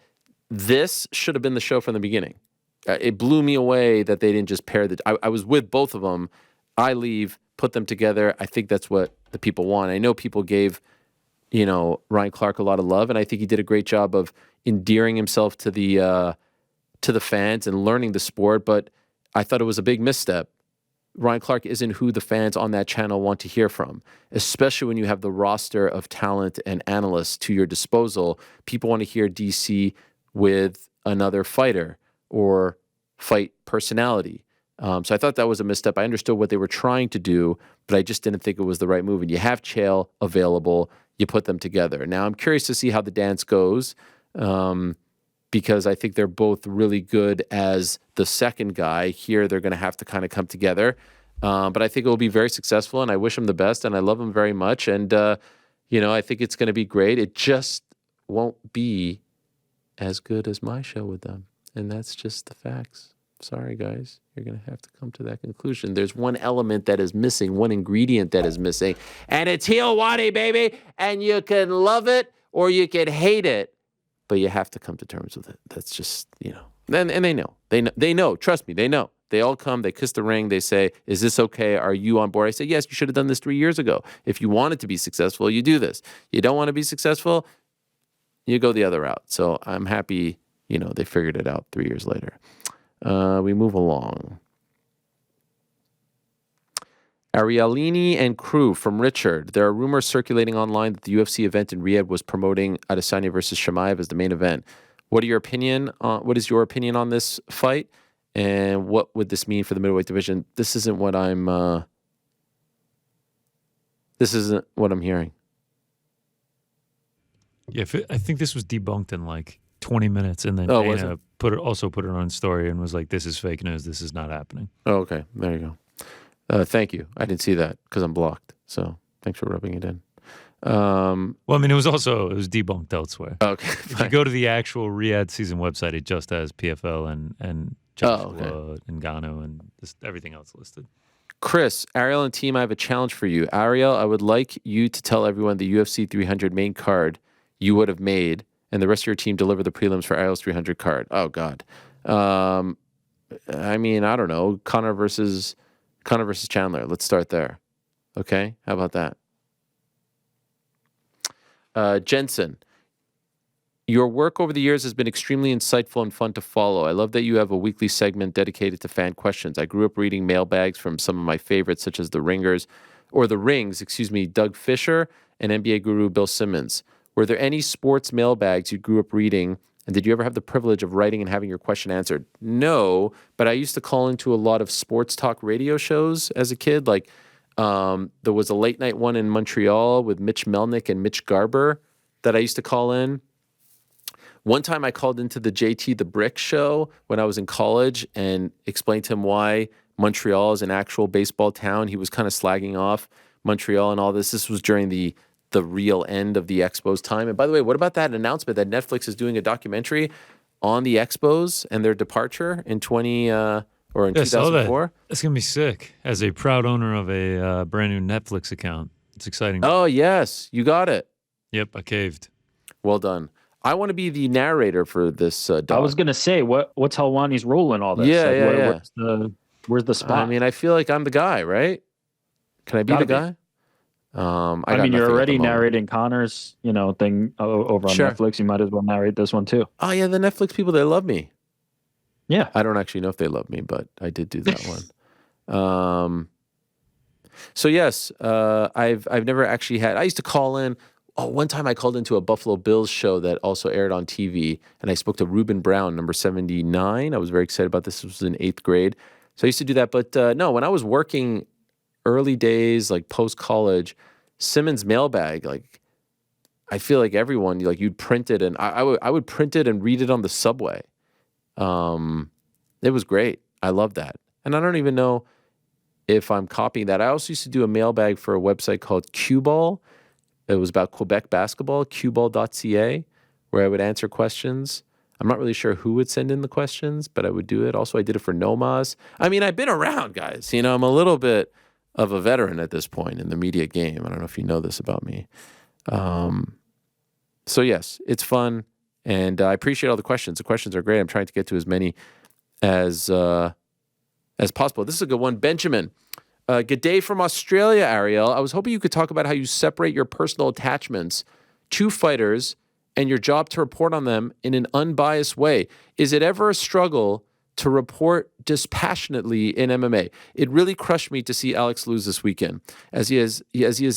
This should have been the show from the beginning. It blew me away that they didn't just pair I was with both of them. I leave, put them together. I think that's what the people want. I know people gave, Ryan Clark a lot of love, and I think he did a great job of endearing himself to the fans and learning the sport. But I thought it was a big misstep. Ryan Clark isn't who the fans on that channel want to hear from, especially when you have the roster of talent and analysts to your disposal. People want to hear DC with another fighter or fight personality. So I thought that was a misstep. I understood what they were trying to do, but I just didn't think it was the right move. And you have Chael available, you put them together. Now I'm curious to see how the dance goes, because I think they're both really good as the second guy. Here they're going to have to kind of come together. But I think it will be very successful, and I wish them the best, and I love them very much. And, I think it's going to be great. It just won't be as good as my show with them. And that's just the facts. Sorry, guys. You're going to have to come to that conclusion. There's one element that is missing, one ingredient that is missing, and it's Helwani, baby. And you can love it or you can hate it, but you have to come to terms with it. That's just, and they know. They know. Trust me, they know. They all come, they kiss the ring, they say, is this okay? Are you on board? I say, yes, you should have done this 3 years ago. If you wanted to be successful, you do this. You don't want to be successful, you go the other route. So I'm happy, they figured it out 3 years later. We move along. Arielini and crew from Richard. There are rumors circulating online that the UFC event in Riyadh was promoting Adesanya versus Chimaev as the main event. What is your opinion on this fight? And what would this mean for the middleweight division? This isn't what I'm hearing. Yeah, I think this was debunked in like 20 minutes, and then Dana put it on story and was like, "This is fake news. This is not happening." Oh, okay. There you go. Thank you. I didn't see that because I'm blocked. So thanks for rubbing it in. Well, I mean, it was debunked elsewhere. Okay. If you go to the actual Riyadh season website, it just has PFL and Joshua and Ngannou and everything else listed. Chris, Ariel and team, I have a challenge for you. Ariel, I would like you to tell everyone the UFC 300 main card you would have made, and the rest of your team deliver the prelims for Ariel's 300 card. Oh, God. I mean, I don't know. Conor versus Chandler. Let's start there. Okay? How about that? Jensen, your work over the years has been extremely insightful and fun to follow. I love that you have a weekly segment dedicated to fan questions. I grew up reading mailbags from some of my favorites, such as the Rings, Doug Fisher, and NBA guru Bill Simmons. Were there any sports mailbags you grew up reading, and did you ever have the privilege of writing and having your question answered? No, but I used to call into a lot of sports talk radio shows as a kid. Like there was a late night one in Montreal with Mitch Melnick and Mitch Garber that I used to call in. One time I called into the JT the Brick show when I was in college and explained to him why Montreal is an actual baseball town. He was kind of slagging off Montreal and all this. This was during the real end of the Expos time. And by the way, what about that announcement that Netflix is doing a documentary on the Expos and their departure in 2004? That's going to be sick. As a proud owner of a brand new Netflix account, it's exciting. Oh, yes. You got it. Yep, I caved. Well done. I want to be the narrator for this doc. I was going to say, what's Helwani's role in all this? Yeah. Where's the spot? I mean, I feel like I'm the guy, right? Can I be the guy? I mean, you're already narrating Conor's, thing over on Netflix. You might as well narrate this one too. Oh yeah, the Netflix people, they love me. Yeah, I don't actually know if they love me, but I did do that one. So yes, I've never actually had. I used to call in. Oh, one time I called into a Buffalo Bills show that also aired on TV, and I spoke to Reuben Brown, number 79. I was very excited about this. This was in 8th grade, so I used to do that. But no, when I was working early days, like post-college, Simmons mailbag, like I feel like everyone, like you'd print it, and I would print it and read it on the subway. It was great. I love that. And I don't even know if I'm copying that. I also used to do a mailbag for a website called Cue Ball. It was about Quebec basketball, cueball.ca, where I would answer questions. I'm not really sure who would send in the questions, but I would do it. Also, I did it for Nomas. I mean, I've been around, guys. You know, I'm a little bit of a veteran at this point in the media game. I don't know if you know this about me. So yes, it's fun, and I appreciate all the questions. The questions are great. I'm trying to get to as many as possible. This is a good one. Benjamin, good day from Australia, Ariel. I was hoping you could talk about how you separate your personal attachments to fighters and your job to report on them in an unbiased way. Is it ever a struggle to report dispassionately in MMA? It really crushed me to see Alex lose this weekend, as he is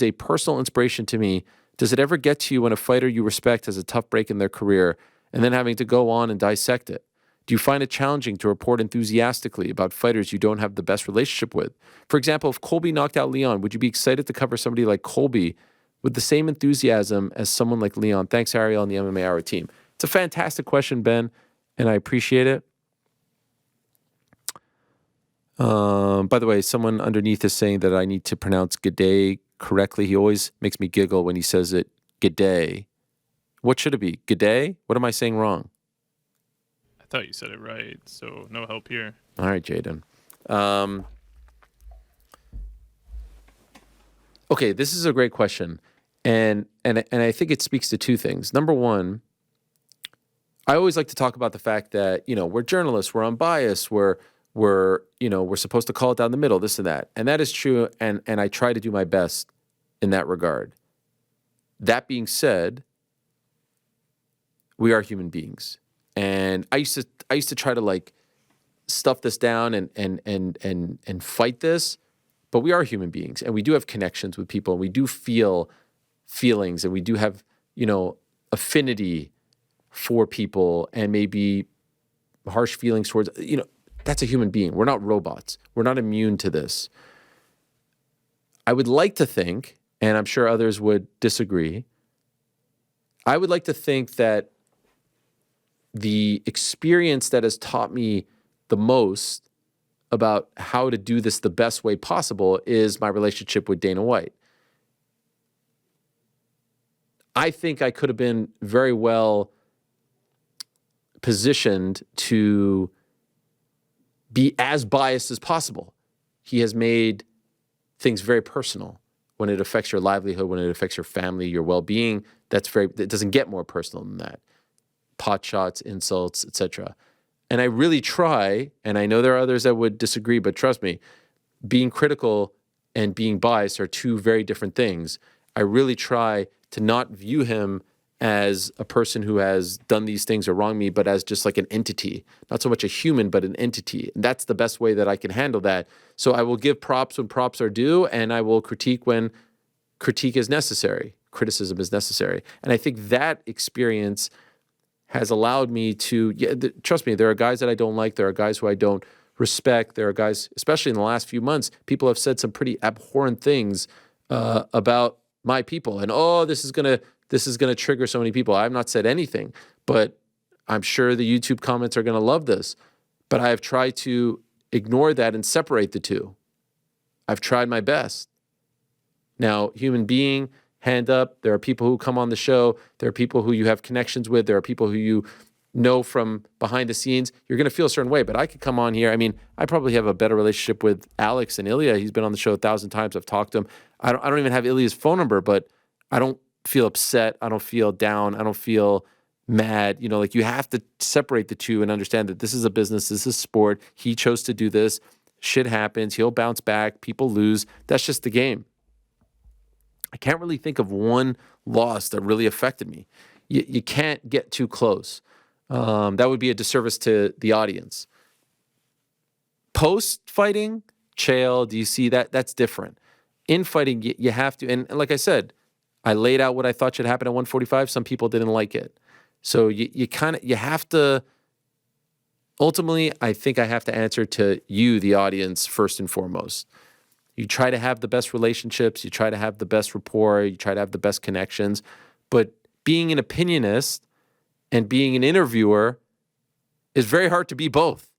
a personal inspiration to me. Does it ever get to you when a fighter you respect has a tough break in their career and then having to go on and dissect it? Do you find it challenging to report enthusiastically about fighters you don't have the best relationship with? For example, if Colby knocked out Leon, would you be excited to cover somebody like Colby with the same enthusiasm as someone like Leon? Thanks, Ariel, and the MMA Hour team. It's a fantastic question, Ben, and I appreciate it. By the way, someone underneath is saying that I need to pronounce G'day correctly. He always makes me giggle when he says it, G'day. What should it be? G'day? What am I saying wrong? I thought you said it right, so no help here. All right, Jaden. Okay, this is a great question. And I think it speaks to two things. Number one, I always like to talk about the fact that, you know, we're journalists, we're unbiased, we're supposed to call it down the middle, this and that. And that is true, and I try to do my best in that regard. That being said, we are human beings. And I used to try to like stuff this down and fight this, but we are human beings and we do have connections with people and we do feel feelings and we do have, you know, affinity for people and maybe harsh feelings towards, you know, that's a human being. We're not robots. We're not immune to this. I would like to think, and I'm sure others would disagree, I would like to think that the experience that has taught me the most about how to do this the best way possible is my relationship with Dana White. I think I could have been very well positioned to be as biased as possible. He has made things very personal when it affects your livelihood, when it affects your family, your well-being. It doesn't get more personal than that. Pot shots, insults, etc. And I really try, and I know there are others that would disagree, but trust me, being critical and being biased are two very different things. I really try to not view him as a person who has done these things or wronged me, but as just like an entity, not so much a human, but an entity. And that's the best way that I can handle that. So I will give props when props are due, and I will critique when critique is necessary, criticism is necessary. And I think that experience has allowed me to, trust me, there are guys that I don't like. There are guys who I don't respect. There are guys, especially in the last few months, people have said some pretty abhorrent things about my people. And, this is gonna trigger so many people. I've not said anything, but I'm sure the YouTube comments are gonna love this. But I have tried to ignore that and separate the two. I've tried my best. Now, human being, hand up. There are people who come on the show. There are people who you have connections with. There are people who you know from behind the scenes. You're going to feel a certain way, but I could come on here. I mean, I probably have a better relationship with Alex and Ilya. He's been on the show 1,000 times. I've talked to him. I don't even have Ilya's phone number, but I don't feel upset. I don't feel down. I don't feel mad. You know, like you have to separate the two and understand that this is a business. This is sport. He chose to do this. Shit happens. He'll bounce back. People lose. That's just the game. I can't really think of one loss that really affected me. You can't get too close. That would be a disservice to the audience. Post-fighting, Chael, DC, that's different. In fighting, you have to, and like I said, I laid out what I thought should happen at 145. Some people didn't like it. So you have to, ultimately, I think I have to answer to you, the audience, first and foremost. You try to have the best relationships, you try to have the best rapport, you try to have the best connections, but being an opinionist and being an interviewer is very hard to be both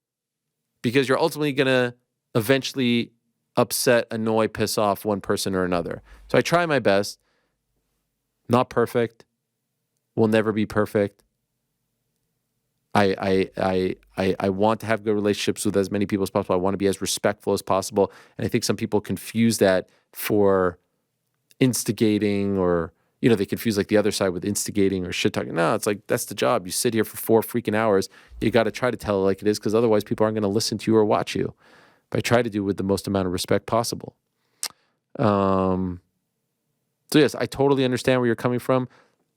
because you're ultimately going to eventually upset, annoy, piss off one person or another. So I try my best. Not perfect. Will never be perfect. I want to have good relationships with as many people as possible. I want to be as respectful as possible. And I think some people confuse that for instigating, or, you know, they confuse like the other side with instigating or shit talking. No, it's like, that's the job. You sit here for 4 freaking hours. You got to try to tell it like it is, because otherwise people aren't going to listen to you or watch you. But I try to do it with the most amount of respect possible. So yes, I totally understand where you're coming from.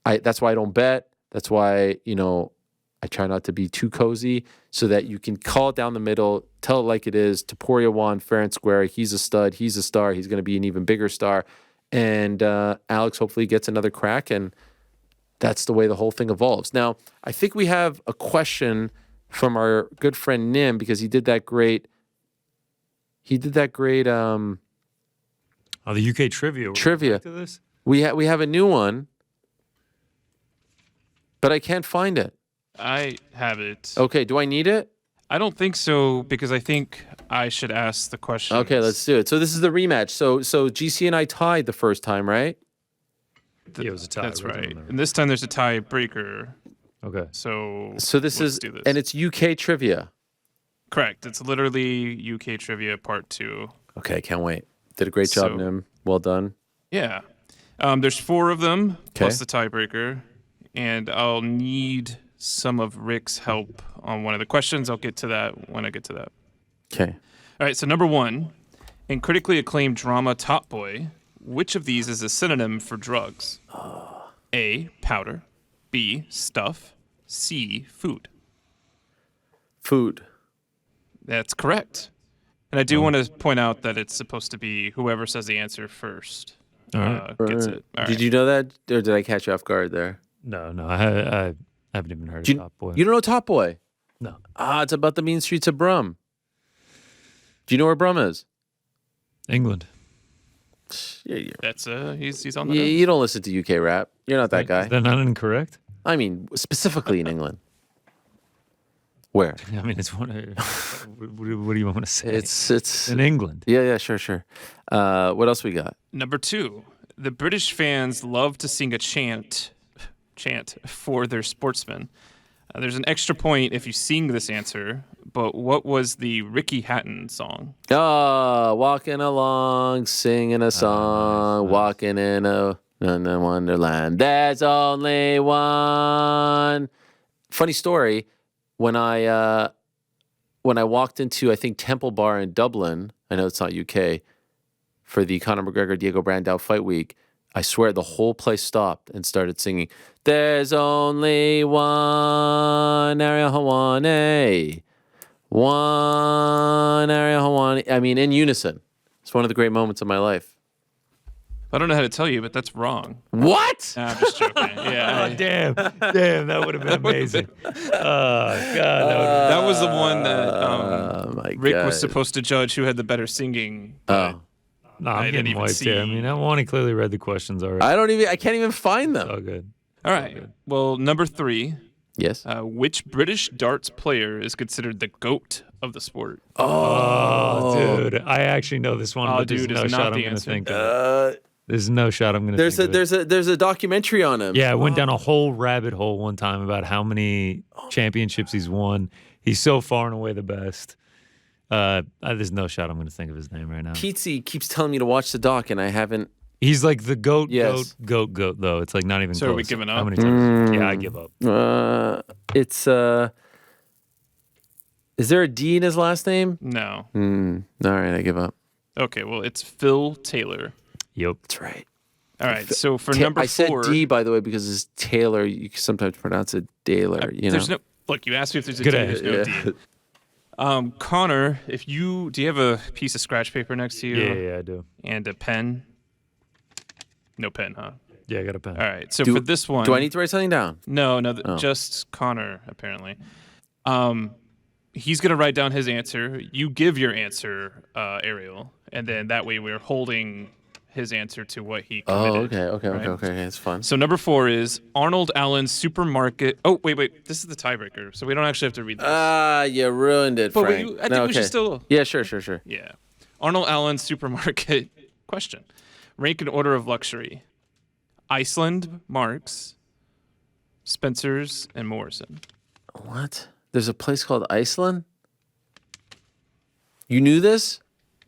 That's why I don't bet. That's why, you know, I try not to be too cozy, so that you can call it down the middle, tell it like it is. Taporia won fair and square. He's a stud. He's a star. He's going to be an even bigger star. And Alex hopefully gets another crack, and that's the way the whole thing evolves. Now, I think we have a question from our good friend Nim, because he did that great. The UK trivia. Trivia. To this? We have a new one, but I can't find it. I have it. Okay, do I need it? I don't think so, because I think I should ask the question. Okay, let's do it. So this is the rematch. So GC and I tied the first time, right? Yeah, it was a tie. That's right. And this time there's a tiebreaker. Okay. So this let's is, do this. and it's UK trivia. Correct. It's literally UK trivia part 2. Okay, I can't wait. Did a great job, So- Nim. Well done. Yeah. There's 4 of them plus the tiebreaker, and I'll need some of Rick's help on one of the questions. I'll get to that when I get to that. Okay. All right, so number 1, in critically acclaimed drama Top Boy, which of these is a synonym for drugs? A, powder. B, stuff. C, food. Food. That's correct. And I do want to point out that it's supposed to be whoever says the answer first gets it. All Did right. you know that, or did I catch you off guard there? No, I haven't even heard of Top Boy. You don't know Top Boy? No. It's about the mean streets of Brum. Do you know where Brum is? England. Yeah, That's he's on the you don't listen to UK rap. You're not that guy. Is that not incorrect? I mean, specifically in England. Where? I mean, it's one. What do you want to say? It's in England. Yeah, sure. What else we got? Number 2, the British fans love to sing a chant for their sportsmen. There's an extra point if you sing this answer, but what was the Ricky Hatton song? Walking along, singing a song, nice. walking in a wonderland. There's only one. Funny story. When I walked into, I think, Temple Bar in Dublin, I know it's not UK, for the Conor McGregor Diego Brandao fight week, I swear the whole place stopped and started singing, "There's only one Ariel Helwani, one Ariel Helwani." I mean, in unison. It's one of the great moments of my life. I don't know how to tell you, but that's wrong. What? Nah, I'm just joking. Yeah. Oh, damn, that would have been amazing. Oh God, That was the one that Oh my Rick God. was supposed to judge who had the better singing. But no, I I'm didn't getting even wiped here. I see- mean, Wani clearly read the questions already. I can't even find them. Oh, good. All right. Well, number 3, Yes. which British darts player is considered the GOAT of the sport? Oh, dude, I actually know this one, Oh, but there's dude, no it's shot not I'm the gonna answer. think of it. There's no shot I'm gonna There's think of it. there's a documentary on him. Yeah, I went down a whole rabbit hole one time about how many championships he's won. He's so far and away the best. There's no shot I'm going to think of his name right now. Pizzi keeps telling me to watch the doc, and I haven't. He's like the goat, Yes. goat, though. It's like not even So close. are we giving How up? many times? Yeah, I give up. It's Is there a D in his last name? No. All right, I give up. Okay, well, it's Phil Taylor. Yep. That's right. All right, so for number 4... I said D, by the way, because it's Taylor. You can sometimes pronounce it Daylor. You know. There's no... Look, you asked me if there's a Good D, idea. there's no D. Connor, do you have a piece of scratch paper next to you? Yeah, I do. And a pen? No pen, huh? Yeah, I got a pen. All right, so for this one... Do I need to write something down? No, just Connor, apparently. He's going to write down his answer. You give your answer, Ariel, and then that way we're holding his answer to what he committed. Okay. It's fun. So number 4 is Arnold Allen's supermarket. Oh, wait. This is the tiebreaker, so we don't actually have to read this. You ruined it, But Frank. I think we should still... Yeah, sure. Yeah. Arnold Allen's supermarket question. Rank in order of luxury. Iceland, Marks, Spencer's, and Morrison. What? There's a place called Iceland? You knew this?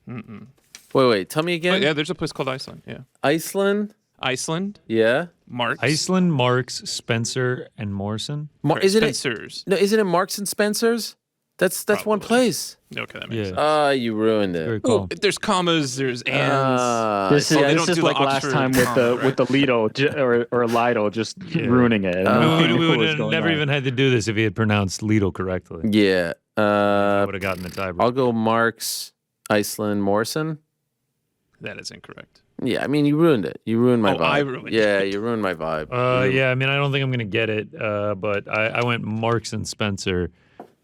Mm-mm. Wait. Tell me again. Oh, yeah, there's a place called Iceland. Yeah. Iceland? Yeah. Marks. Iceland, Marks, Spencer, and Morrison. Isn't Spencer's. Isn't it Marks and Spencer's? That's one Probably. place. Okay, that makes sense. You ruined it. Very cool. There's commas, there's ands. This is, they this don't is do the like last Oxford time with comma, the with the Lido or Lido just ruining it. We would have never even had to do this if he had pronounced Lidl correctly. Yeah. I would have gotten the tiebreaker. I'll go Marks, Iceland, Morrison. That is incorrect. Yeah, I mean, you ruined it. You ruined my vibe. I ruined it. Yeah, you ruined my vibe. Yeah, I mean, I don't think I'm going to get it, but I went Marks and Spencer,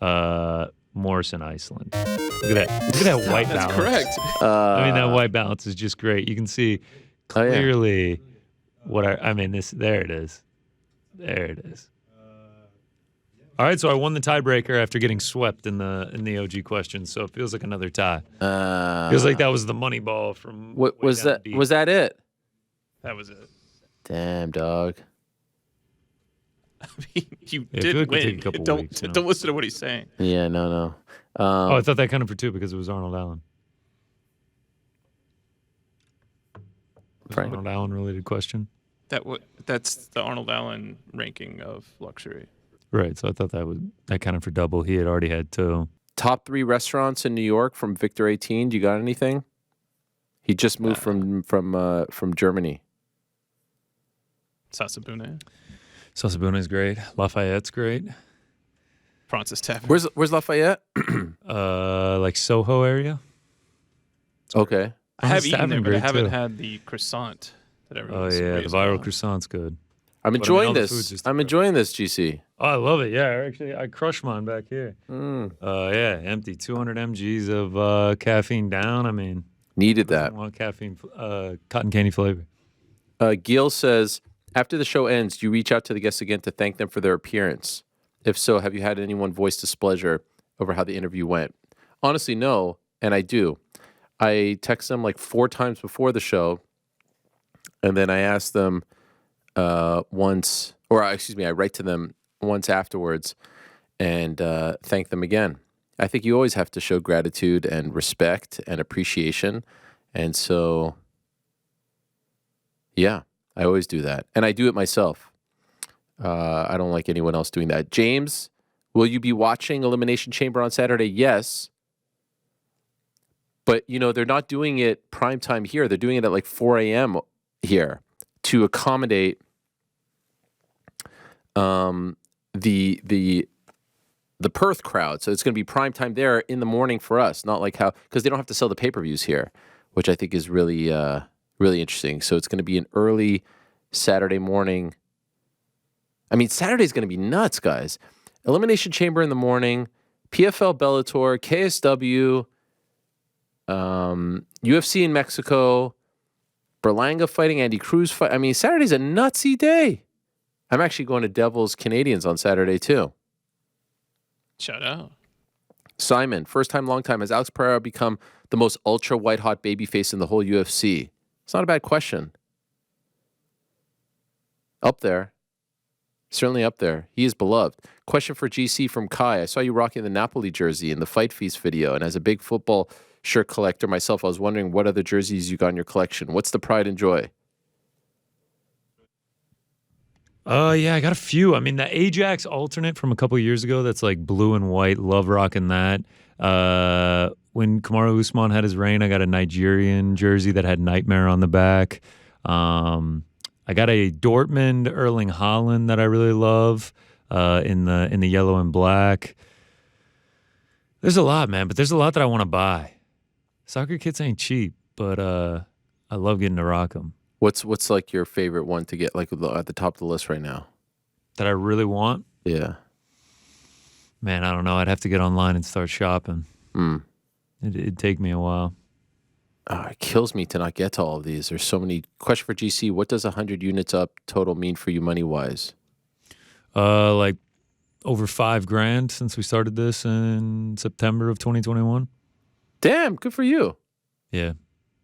Morrison, Iceland. Look at that. Look at that white balance. That's correct. I mean, that white balance is just great. You can see clearly I mean, there it is. There it is. All right, so I won the tiebreaker after getting swept in the OG question, so it feels like another tie. Feels like that was the money ball from. What was that? Was that it? That was it. Damn, dog. I mean, you Yeah, I feel did like we win. take a couple Don't weeks, you know? don't listen to what he's saying. Yeah, no. Oh, I thought that counted for two because it was Arnold Allen. Frank. Arnold Allen related question. That's the Arnold Allen ranking of luxury. Right, so I thought that counted for double. He had already had two. Top 3 restaurants in New York from Victor 18. Do you got anything? He just moved from Germany. Sasabune. Sasabune's great. Lafayette's great. Francis Tavern. Where's Lafayette? Like Soho area. Okay. I have Francis eaten there, Tavern but I great, haven't too. had the croissant that Oh everyone's yeah, the raised viral on. croissant's good. I'm But I mean, enjoying all the food's this. just I'm enjoying this, GC. Oh, I love it. Yeah, I crushed mine back here. Yeah, empty 200 mg's of caffeine down. I mean, Needed I that. want caffeine, cotton candy flavor. Gil says, after the show ends, do you reach out to the guests again to thank them for their appearance? If so, have you had anyone voice displeasure over how the interview went? Honestly, no, and I do. I text them like 4 times before the show, and then I ask them once, or excuse me, I write to them once afterwards and thank them again. I think you always have to show gratitude and respect and appreciation. And so, yeah, I always do that. And I do it myself. I don't like anyone else doing that. James, will you be watching Elimination Chamber on Saturday? Yes. But, they're not doing it primetime here. They're doing it at like 4 a.m. here to accommodate the Perth crowd. So it's going to be primetime there in the morning for us, not like because they don't have to sell the pay-per-views here, which I think is really, really interesting. So it's going to be an early Saturday morning. I mean, Saturday's going to be nuts, guys. Elimination Chamber in the morning, PFL Bellator, KSW, UFC in Mexico, Berlanga fighting, Andy Cruz fight. I mean, Saturday's a nutsy day. I'm actually going to Devils Canadians on Saturday too. Shout out. Simon, first time, long time. Has Alex Pereira become the most ultra white hot babyface in the whole UFC? It's not a bad question. Up there. Certainly up there. He is beloved. Question for GC from Kai. I saw you rocking the Napoli jersey in the Fight Feast video, and as a big football shirt collector myself, I was wondering what other jerseys you got in your collection. What's the pride and joy? Yeah, I got a few. I mean, the Ajax alternate from a couple years ago that's like blue and white. Love rocking that. When Kamaru Usman had his reign, I got a Nigerian jersey that had Nightmare on the back. I got a Dortmund Erling Haaland that I really love in the yellow and black. There's a lot, man, but there's a lot that I want to buy. Soccer kits ain't cheap, but I love getting to rock them. What's like your favorite one to get like at the top of the list right now? That I really want? Yeah. Man, I don't know. I'd have to get online and start shopping. It'd take me a while. It kills me to not get to all of these. There's so many. Question for GC: what does 100 units up total mean for you money wise? Like over $5,000 since we started this in September of 2021. Damn, good for you. Yeah,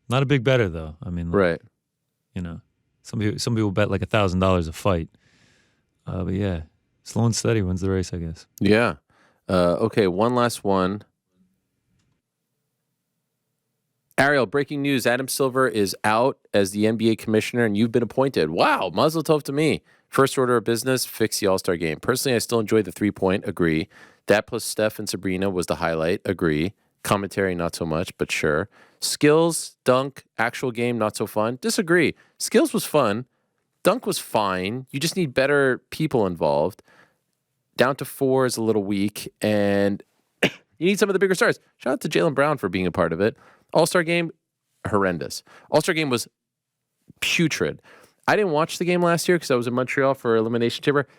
not a big better though. I mean, Right. You know, some people bet like $1,000 a fight. But yeah, Slow and steady wins the race, I guess. Yeah. Okay, one last one. Ariel, breaking news. Adam Silver is out as the NBA commissioner, and you've been appointed. Wow, mazel tov to me. First order of business, fix the All-Star game. Personally, I still enjoy the three-point, agree. That plus Steph and Sabrina was the highlight, agree. Commentary, not so much, but sure. Skills, dunk, actual game, not so fun, disagree. Skills was fun. Dunk was fine. You just need better people involved. Down to 4 is a little weak, and you need some of the bigger stars. Shout out to Jaylen Brown for being a part of it. All-Star game, horrendous. All-Star game was putrid. I didn't watch the game last year because I was in Montreal for Elimination Chamber.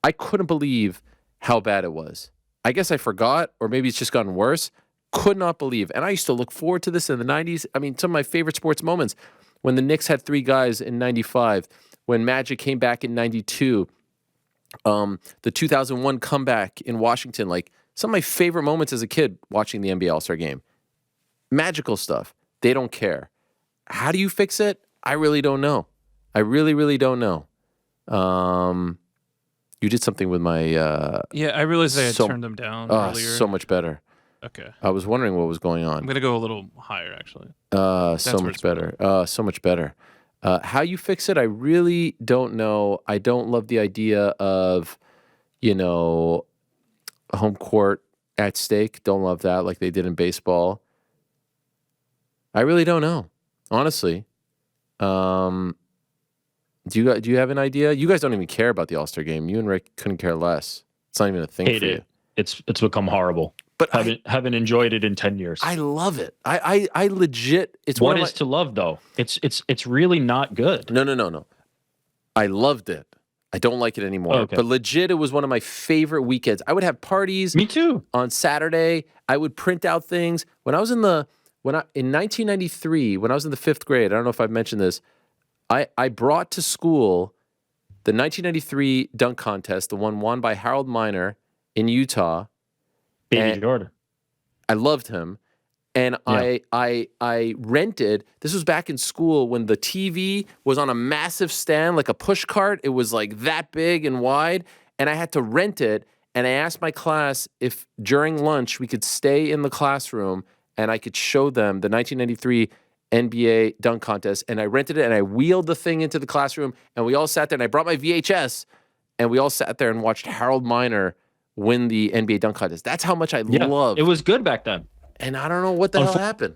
I couldn't believe how bad it was. I guess I forgot, or maybe it's just gotten worse. Could not believe. And I used to look forward to this in the 90s. I mean, some of my favorite sports moments. When the Knicks had 3 guys in 95. When Magic came back in 92. The 2001 comeback in Washington. Like, some of my favorite moments as a kid watching the NBA All-Star game. Magical stuff. They don't care. How do you fix it? I really don't know. I really, really don't know. You did something with my... yeah, I realized I had turned them down earlier. So much better. Okay. I was wondering what was going on. I'm going to go a little higher, actually. So much better. So much better. How you fix it, I really don't know. I don't love the idea of, home court at stake. Don't love that like they did in baseball. I really don't know, honestly. Do you have an idea? You guys don't even care about the All-Star game. You and Rick couldn't care less. It's not even a thing for you. It's become horrible. But haven't enjoyed it in 10 years. I love it. I legit. It's what is to love though? It's really not good. No. I loved it. I don't like it anymore. Okay. But legit, it was one of my favorite weekends. I would have parties. Me too. On Saturday, I would print out things. When I was in 1993, when I was in the 5th grade, I don't know if I've mentioned this, I brought to school the 1993 dunk contest, the one won by Harold Miner in Utah. Baby Jordan. I loved him. And yeah. I rented, this was back in school when the TV was on a massive stand, like a push cart. It was like that big and wide. And I had to rent it. And I asked my class if during lunch we could stay in the classroom and I could show them the 1993 NBA dunk contest. And I rented it and I wheeled the thing into the classroom and we all sat there and I brought my VHS and we all sat there and watched Harold Miner win the NBA dunk contest. That's how much I loved. It was good back then. And I don't know what the hell happened.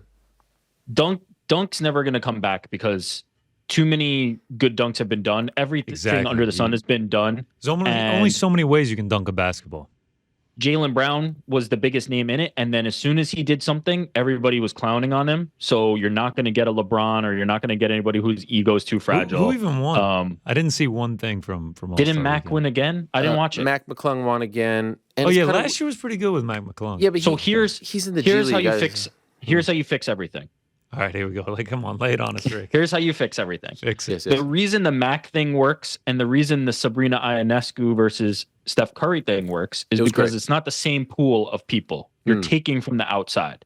Dunk's never going to come back because too many good dunks have been done. Everything under the sun has been done. There's only so many ways you can dunk a basketball. Jaylen Brown was the biggest name in it. And then as soon as he did something, everybody was clowning on him. So you're not going to get a LeBron or you're not going to get anybody whose ego is too fragile. Who even won? I didn't see one thing from All-Star Didn't Mac win again? I didn't watch it. Mac McClung won again. And last year was pretty good with Mac McClung. Yeah, but he's in the G League. Here's how you fix everything. All right, here we go. Like, come on, lay it on us, Rick. Here's how you fix everything. Fix it. The reason the Mac thing works and the reason the Sabrina Ionescu versus Steph Curry thing works is because it's not the same pool of people. You're taking from the outside.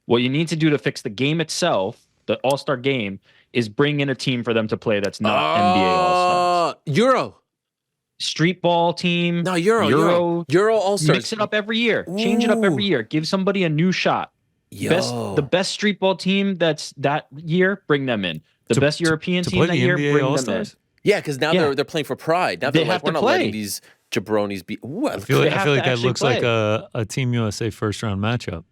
What you need to do to fix the game itself, the All-Star game, is bring in a team for them to play that's not NBA All-Stars. Euro. Street ball team. No, Euro All-Stars. Mix it up every year. Change it up every year. Give somebody a new shot. The best street ball team that's that year, bring them in. The best European team that year, bring them in. Yeah, because now they're playing for pride. Now they're like, we're not letting these jabronis be. Ooh, I feel like that looks like a Team USA first round matchup.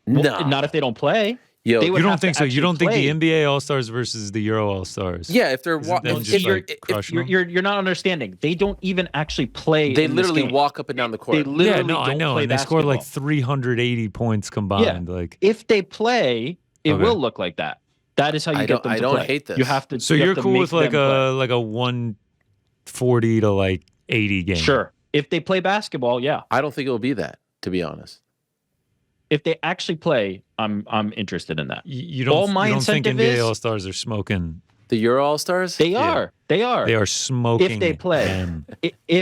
No, not if they don't play. Yo, you don't think so? You don't think the NBA All-Stars versus the Euro All-Stars? Yeah, if they're you're not understanding. They don't even actually play. They literally walk up and down the court. They literally I know, and they scored like 380 points combined. Yeah. Like if they play, it will look like that. That is how you get them to play. I don't hate this. You have to. So you're cool with like a 140 to like 80 game? Sure. If they play basketball, yeah. I don't think it'll be that, to be honest. If they actually play, I'm interested in that. You don't think NBA All-Stars are smoking the Euro All-Stars? They are. They are smoking. If they play.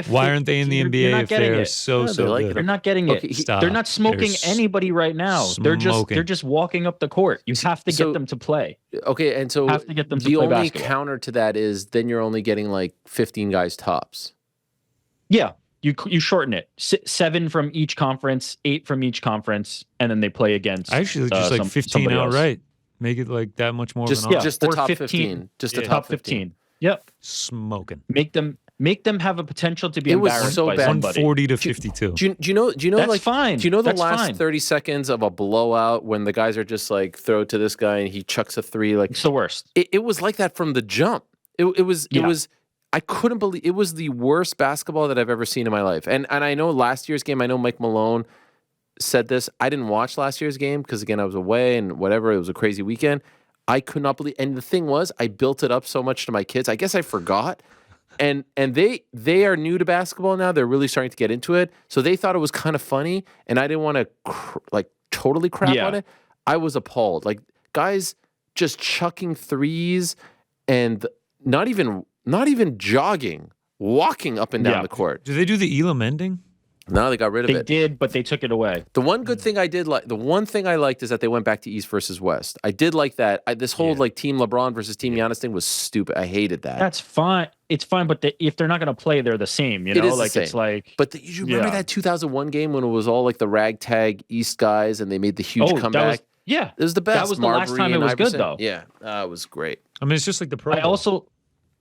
Why aren't they in the NBA if they're so good? They're not getting it. Stop. They're not smoking anybody right now. They're just walking up the court. You have to get them to play. Okay, and so you have to get them to the play only basketball. counter to that is then you're only getting like 15 guys tops. Yeah. you shorten it. 7 from each conference, 8 from each conference, and then they play against. Actually, just like 15 outright. Make it like that much more. Just of an just the top 15. Just the top 15. Yep. Smoking. Make them have a potential to be It was embarrassed so by bad. somebody. 140 to 52. Do you know That's like fine. Do you know the That's last fine. 30 seconds of a blowout when the guys are just like throw to this guy and he chucks a 3? Like It's the worst. it was like that from the jump. It was I couldn't believe it was the worst basketball that I've ever seen in my life. And I know last year's game, I know Mike Malone said this. I didn't watch last year's game because again I was away and whatever. It was a crazy weekend. I could not believe. And the thing was, I built it up so much to my kids. I guess I forgot. And they are new to basketball now. They're really starting to get into it. So they thought it was kind of funny, and I didn't want to like totally crap on it. I was appalled. Like guys just chucking threes and not even jogging, walking up and down the court. Do they do the Elam ending? No, they got rid of They it. did, but they took it away. The one good thing the one thing I liked is that they went back to East versus West. I did like that. This whole like Team LeBron versus Team Giannis thing was stupid. I hated that. That's fine. It's fine, but if they're not going to play, they're the same. You know, It is like the same. it's like. But you remember that 2001 game when it was all like the ragtag East guys and they made the huge comeback? It was the best. That was the last Marbury time it and was good, Iverson. though. Yeah, it was great. I mean, it's just like the Pro I Bowl. also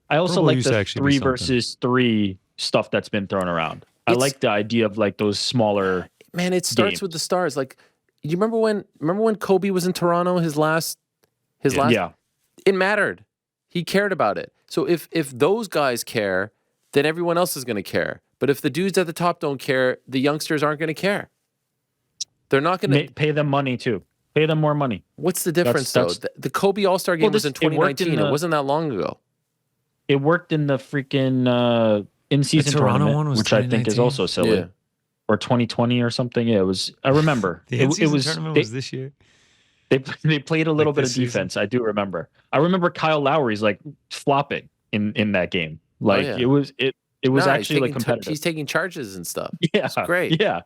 Pro Bowl like used to the actually be 3 something. versus 3 stuff that's been thrown around. I like the idea of like those smaller. Man, it starts games. with the stars. Like, you remember when Kobe was in Toronto? His last. Yeah. It mattered. He cared about it. So if those guys care, then everyone else is going to care. But if the dudes at the top don't care, the youngsters aren't going to care. They're not going to Pay them money too. Pay them more money. What's the difference though? The Kobe All-Star game was in 2019. It wasn't that long ago. It worked in the freaking in-season The Toronto tournament, one was which I think is 2019? also silly. Yeah. Or 2020 or something. Yeah, it was. I remember. The it in-season was. tournament was this year. They played a little bit this of season? defense. I do remember. I remember Kyle Lowry's like flopping in that game. Like yeah. it was No, actually like competitive. He's taking charges and stuff. Yeah, It's great. Yeah.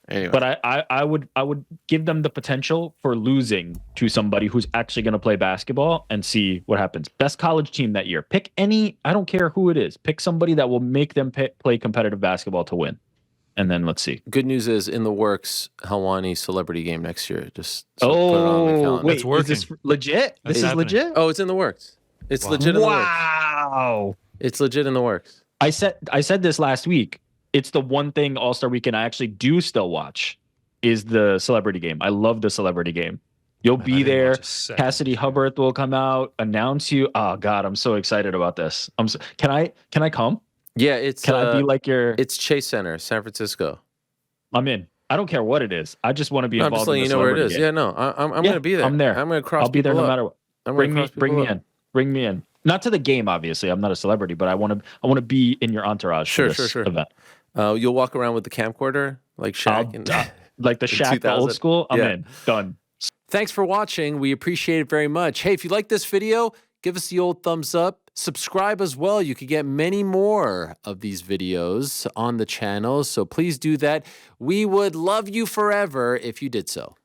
Anyway. But I would give them the potential for losing to somebody who's actually going to play basketball and see what happens. Best college team that year. Pick any. I don't care who it is. Pick somebody that will make them play competitive basketball to win, and then let's see. Good news is in the works, Helwani celebrity game next year. Just put it on the calendar. wait, That's working. is this legit? That's This is happening. legit. Oh, it's in the works. It's legit in the works. Wow. It's legit in the works. I said this last week. It's the one thing All-Star Weekend I actually do still watch is the celebrity game. I love the celebrity game. You'll Man, I be didn't there. watch a second. Cassidy Hubbard will come out, announce you. Oh God, I'm so excited about this. Can I come? Yeah, it's Can I be like your? it's Chase Center, San Francisco. I'm in. I don't care what it is. I just want to be No, I'm involved. just letting in you the know where it is. celebrity game. Yeah, no, I'm gonna be there. I'm there. I'm gonna cross. I'll be there no people up. matter what. I'm gonna Bring me cross people in. up. Bring me in. Not to the game, obviously. I'm not a celebrity, but I want to be in your entourage. Sure, for this sure. event. You'll walk around with the camcorder like Shaq. Like the In Shaq, the old 2000. school. I'm Yeah. in. Done. Thanks for watching. We appreciate it very much. Hey, if you like this video, give us the old thumbs up. Subscribe as well. You could get many more of these videos on the channel. So please do that. We would love you forever if you did so.